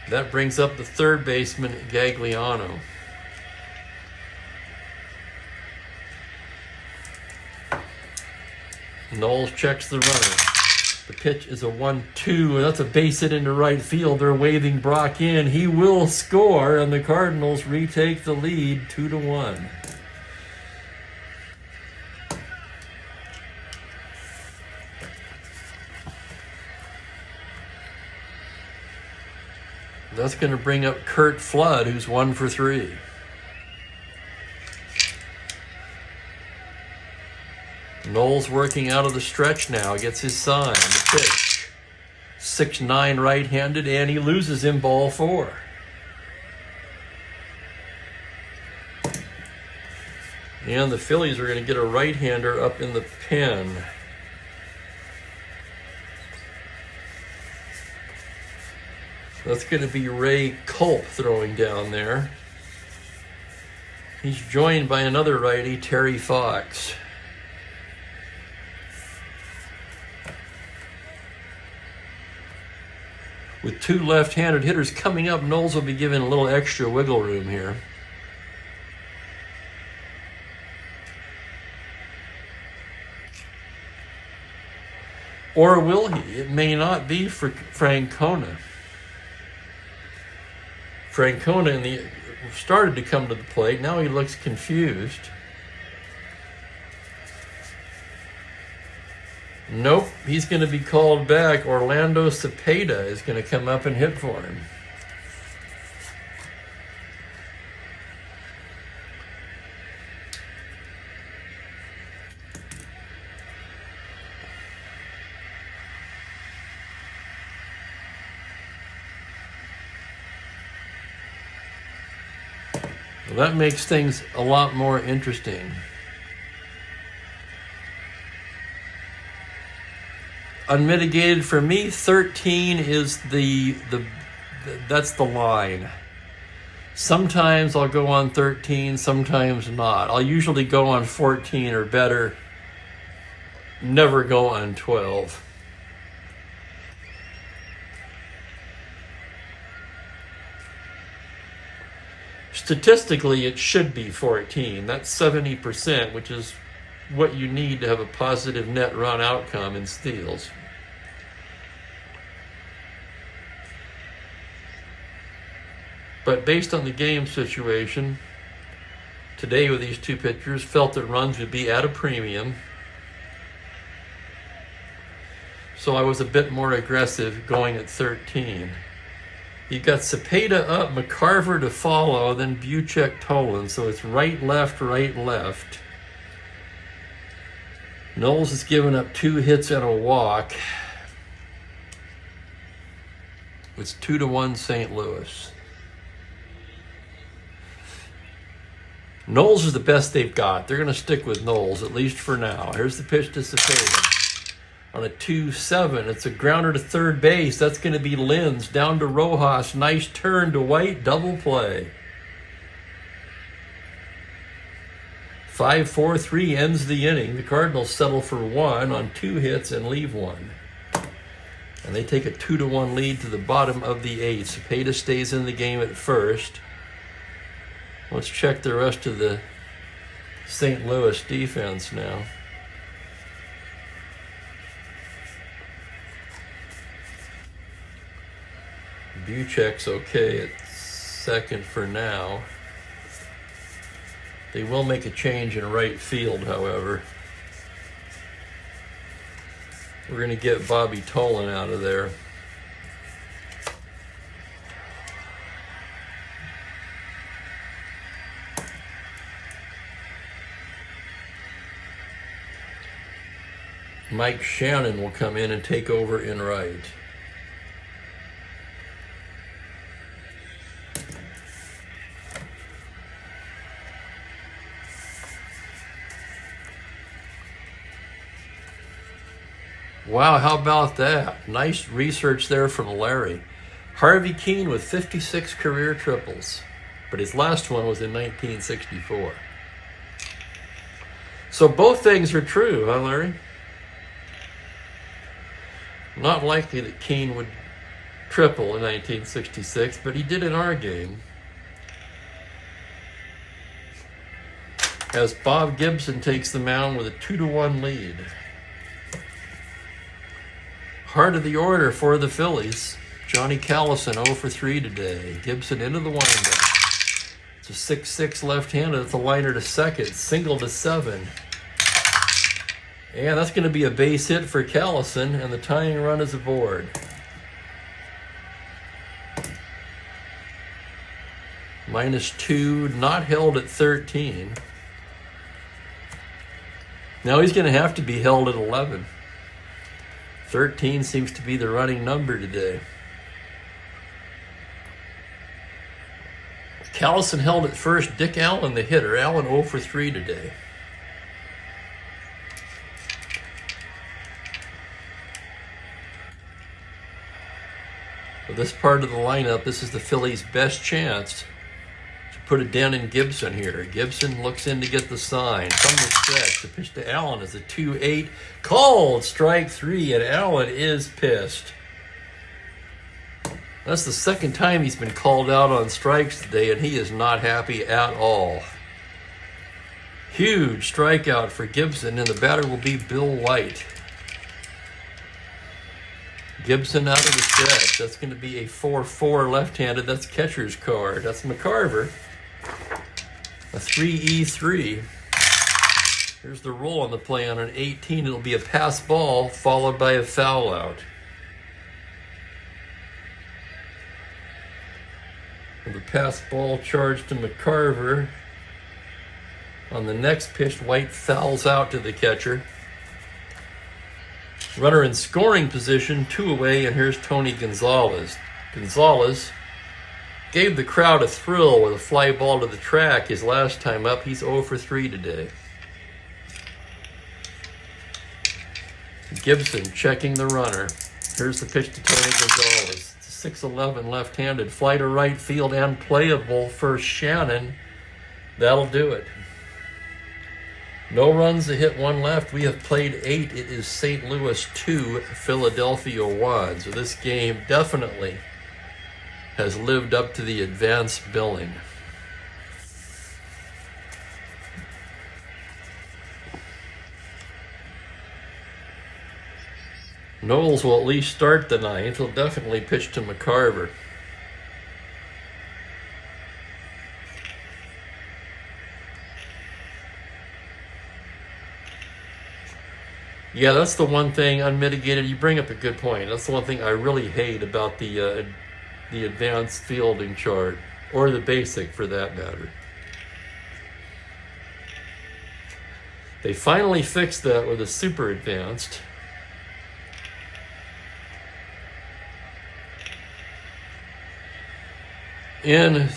That brings up the third baseman, Gagliano. Knowles checks the runner. The pitch is a 1-2, and that's a base hit into right field. They're waving Brock in. He will score, and the Cardinals retake the lead 2-1. That's going to bring up Curt Flood, who's 1 for 3. Knowles working out of the stretch now. Gets his sign. The pitch. 6'9" right-handed, and he loses him ball 4. And the Phillies are going to get a right-hander up in the pen. That's going to be Ray Culp throwing down there. He's joined by another righty, Terry Fox. With 2 left-handed hitters coming up, Knowles will be given a little extra wiggle room here. Or will he? It may not be for Francona. Francona started to come to the plate. Now he looks confused. Nope, he's going to be called back. Orlando Cepeda is going to come up and hit for him. Well, that makes things a lot more interesting. Unmitigated for me, 13 is that's the line. Sometimes I'll go on 13, sometimes not. I'll usually go on 14 or better. Never go on 12. Statistically, it should be 14. That's 70%, which is what you need to have a positive net run outcome in steals. But based on the game situation, today with these 2 pitchers, felt that runs would be at a premium. So I was a bit more aggressive going at 13. You got Cepeda up, McCarver to follow, then Buchek, Tolan. So it's right, left, right, left. Knowles has given up 2 hits and a walk. It's 2-1 St. Louis. Knowles is the best they've got. They're going to stick with Knowles, at least for now. Here's the pitch to Cepeda. On a 2-7, it's a grounder to third base. That's going to be Linz. Down to Rojas. Nice turn to White. Double play. 5-4-3 ends the inning. The Cardinals settle for 1 on 2 hits and leave 1. And they take a 2-1 lead to the bottom of the 8th. Cepeda stays in the game at first. Let's check the rest of the St. Louis defense now. Buchek's okay at second for now. They will make a change in right field, however. We're going to get Bobby Tolan out of there. Mike Shannon will come in and take over in right. Wow, how about that? Nice research there from Larry. Harvey Keene with 56 career triples, but his last one was in 1964. So both things are true, huh, Larry? Not likely that Keene would triple in 1966, but he did in our game. As Bob Gibson takes the mound with a 2-1 lead. Heart of the order for the Phillies. Johnny Callison 0 for 3 today. Gibson into the windup. It's a 6-6 left-handed. It's a liner to second. Single to 7. And that's going to be a base hit for Callison, and the tying run is aboard. -2, not held at 13. Now he's going to have to be held at 11. 13 seems to be the running number today. Callison held at first. Dick Allen, the hitter. Allen 0 for 3 today. For this part of the lineup, this is the Phillies' best chance to put a dent in Gibson here. Gibson looks in to get the sign. From the stretch, the pitch to Allen is a 2-8. Called strike 3, and Allen is pissed. That's the second time he's been called out on strikes today, and he is not happy at all. Huge strikeout for Gibson, and the batter will be Bill White. Gibson out of the stretch. That's going to be a 4-4 left-handed. That's catcher's card. That's McCarver. A 3-E-3. Here's the roll on the play on an 18. It'll be a pass ball followed by a foul out. And the pass ball charged to McCarver. On the next pitch, White fouls out to the catcher. Runner in scoring position, 2 away, and here's Tony Gonzalez. Gonzalez gave the crowd a thrill with a fly ball to the track his last time up. He's 0 for 3 today. Gibson checking the runner. Here's the pitch to Tony Gonzalez. It's a 6-11 left-handed. Fly to right field and playable for Shannon. That'll do it. No runs, a hit, 1 left. We have played 8. It is St. Louis 2, Philadelphia 1. So this game definitely has lived up to the advanced billing. Knowles will at least start the 9th. He'll definitely pitch to McCarver. Yeah, that's the one thing, unmitigated. You bring up a good point. That's the one thing I really hate about the advanced fielding chart, or the basic for that matter. They finally fixed that with a super advanced. And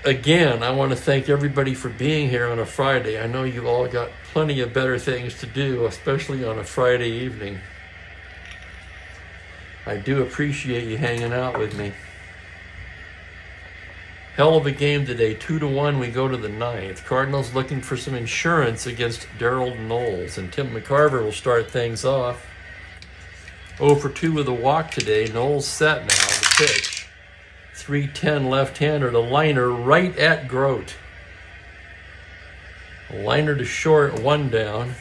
again, I want to thank everybody for being here on a Friday. I know you've all got plenty of better things to do, especially on a Friday evening. I do appreciate you hanging out with me. Hell of a game today. 2-1, we go to the 9th. Cardinals looking for some insurance against Darryl Knowles, and Tim McCarver will start things off. 0 for 2 with a walk today. Knowles set now. The pitch. 3-10 left-hander. The liner right at Grote. A liner to short, 1 down.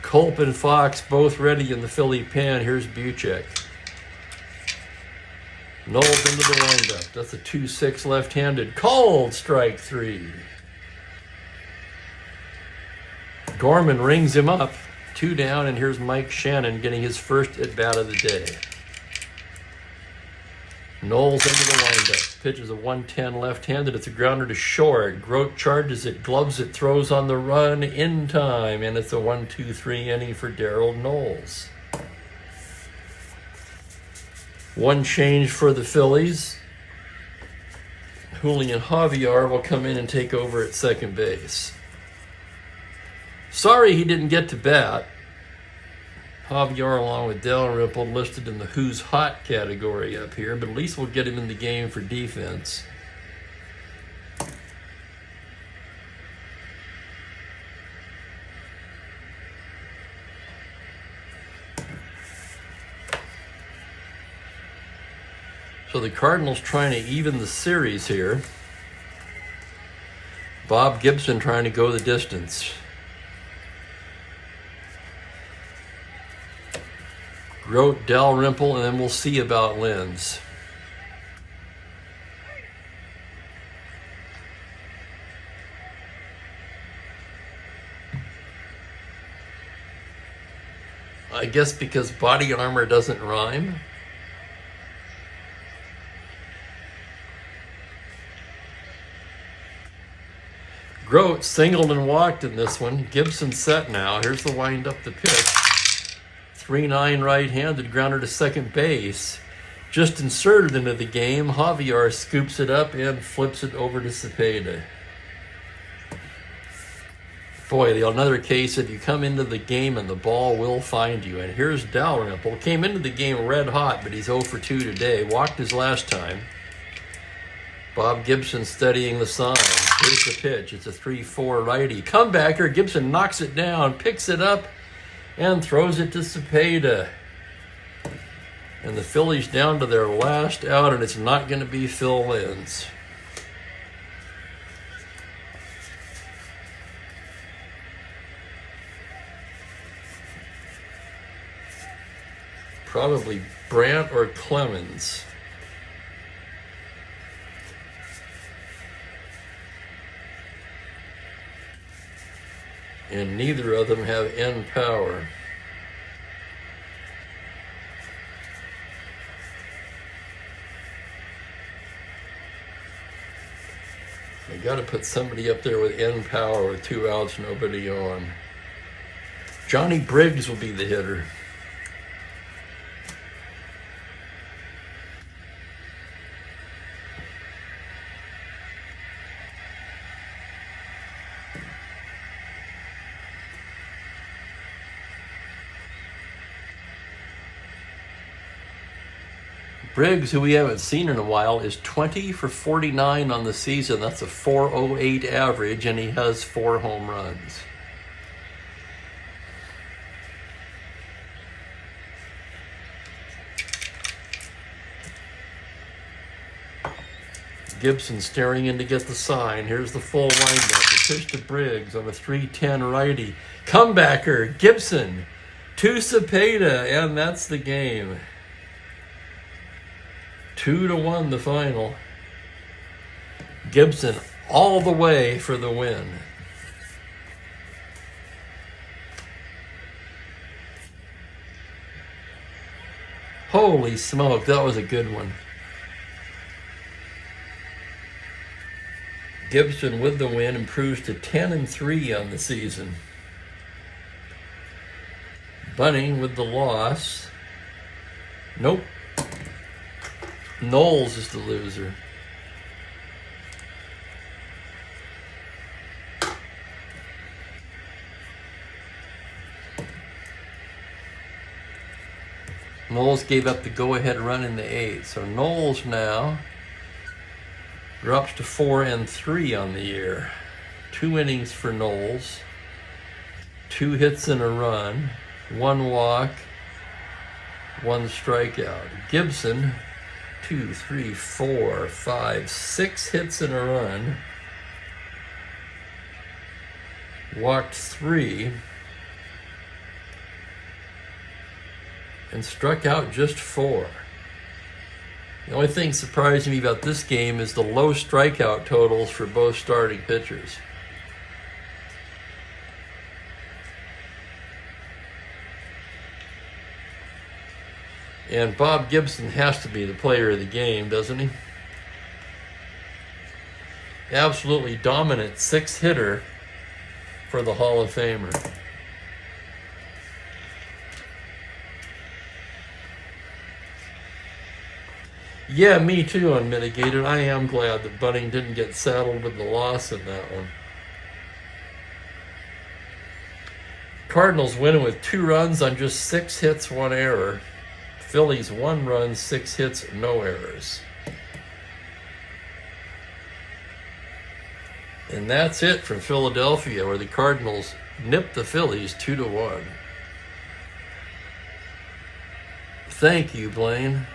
Culp and Fox both ready in the Philly pen. Here's Buchek. Knowles into the windup. That's a 2-6 left-handed. Called strike 3. Gorman rings him up. 2 down, and here's Mike Shannon getting his first at-bat of the day. Knowles into the windup. Pitch is a 110 left-handed. It's a grounder to short. Grote charges it, gloves it, throws on the run in time, and it's a 1-2-3 inning for Darryl Knowles. One change for the Phillies. Julian Javier will come in and take over at second base. Sorry he didn't get to bat. Javier, along with Dalrymple, listed in the Who's Hot category up here, but at least we'll get him in the game for defense. So the Cardinals trying to even the series here. Bob Gibson trying to go the distance. Grote, Dalrymple, and then we'll see about Lenz. I guess because body armor doesn't rhyme. Grote singled and walked in this one. Gibson set now. Here's the wind up the pitch. 3-9 right-handed, grounder to second base. Just inserted into the game, Javier scoops it up and flips it over to Cepeda. Boy, another case if you come into the game and the ball will find you. And here's Dalrymple. Came into the game red hot, but he's 0 for 2 today. Walked his last time. Bob Gibson studying the sign. Here's the pitch. It's a 3-4 righty. Comebacker. Gibson knocks it down, picks it up, and throws it to Cepeda. And the Phillies down to their last out, and it's not going to be Phil Lenz. Probably Brandt or Clemens. And neither of them have end power. They got to put somebody up there with end power with 2 outs, nobody on. Johnny Briggs will be the hitter. Briggs, who we haven't seen in a while, is 20 for 49 on the season. That's a 4.08 average, and he has 4 home runs. Gibson staring in to get the sign. Here's the full windup. The pitch to Briggs on a 3-10 righty. Comebacker, Gibson to Cepeda, and that's the game. 2-1 the final. Gibson all the way for the win. Holy smoke, that was a good one. Gibson with the win improves to 10-3 on the season. Bunning with the loss. Nope. Knowles is the loser. Knowles gave up the go-ahead run in the 8th. So Knowles now drops to 4-3 on the year. 2 innings for Knowles. 2 hits and a run. 1 walk. 1 strikeout. Gibson, 2, 3, 4, 5, 6 hits and a run. Walked 3. And struck out just 4. The only thing surprising me about this game is the low strikeout totals for both starting pitchers. And Bob Gibson has to be the player of the game, doesn't he? Absolutely dominant six-hitter for the Hall of Famer. Yeah, me too, unmitigated. I am glad that Bunning didn't get saddled with the loss in that one. Cardinals winning with 2 runs on just 6 hits, 1 error. Phillies 1 run, 6 hits, no errors. And that's it from Philadelphia, where the Cardinals nipped the Phillies 2-1. Thank you, Blaine.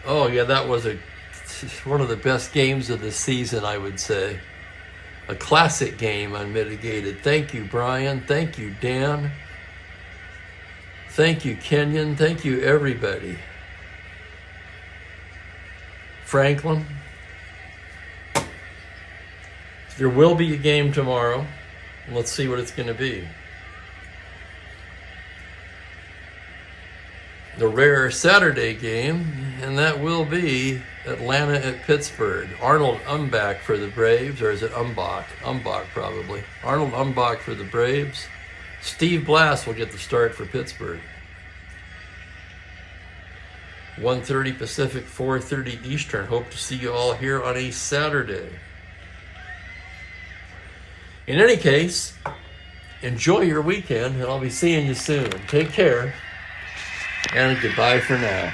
Oh, yeah, that was one of the best games of the season, I would say. A classic game, unmitigated. Thank you, Brian. Thank you, Dan. Thank you, Kenyon. Thank you, everybody. Franklin. There will be a game tomorrow. Let's see what it's going to be. The rare Saturday game, and that will be Atlanta at Pittsburgh. Arnold Umbach for the Braves, or is it Umbach? Umbach, probably. Arnold Umbach for the Braves. Steve Blass will get the start for Pittsburgh. 1:30 Pacific, 4:30 Eastern. Hope to see you all here on a Saturday. In any case, enjoy your weekend, and I'll be seeing you soon. Take care, and goodbye for now.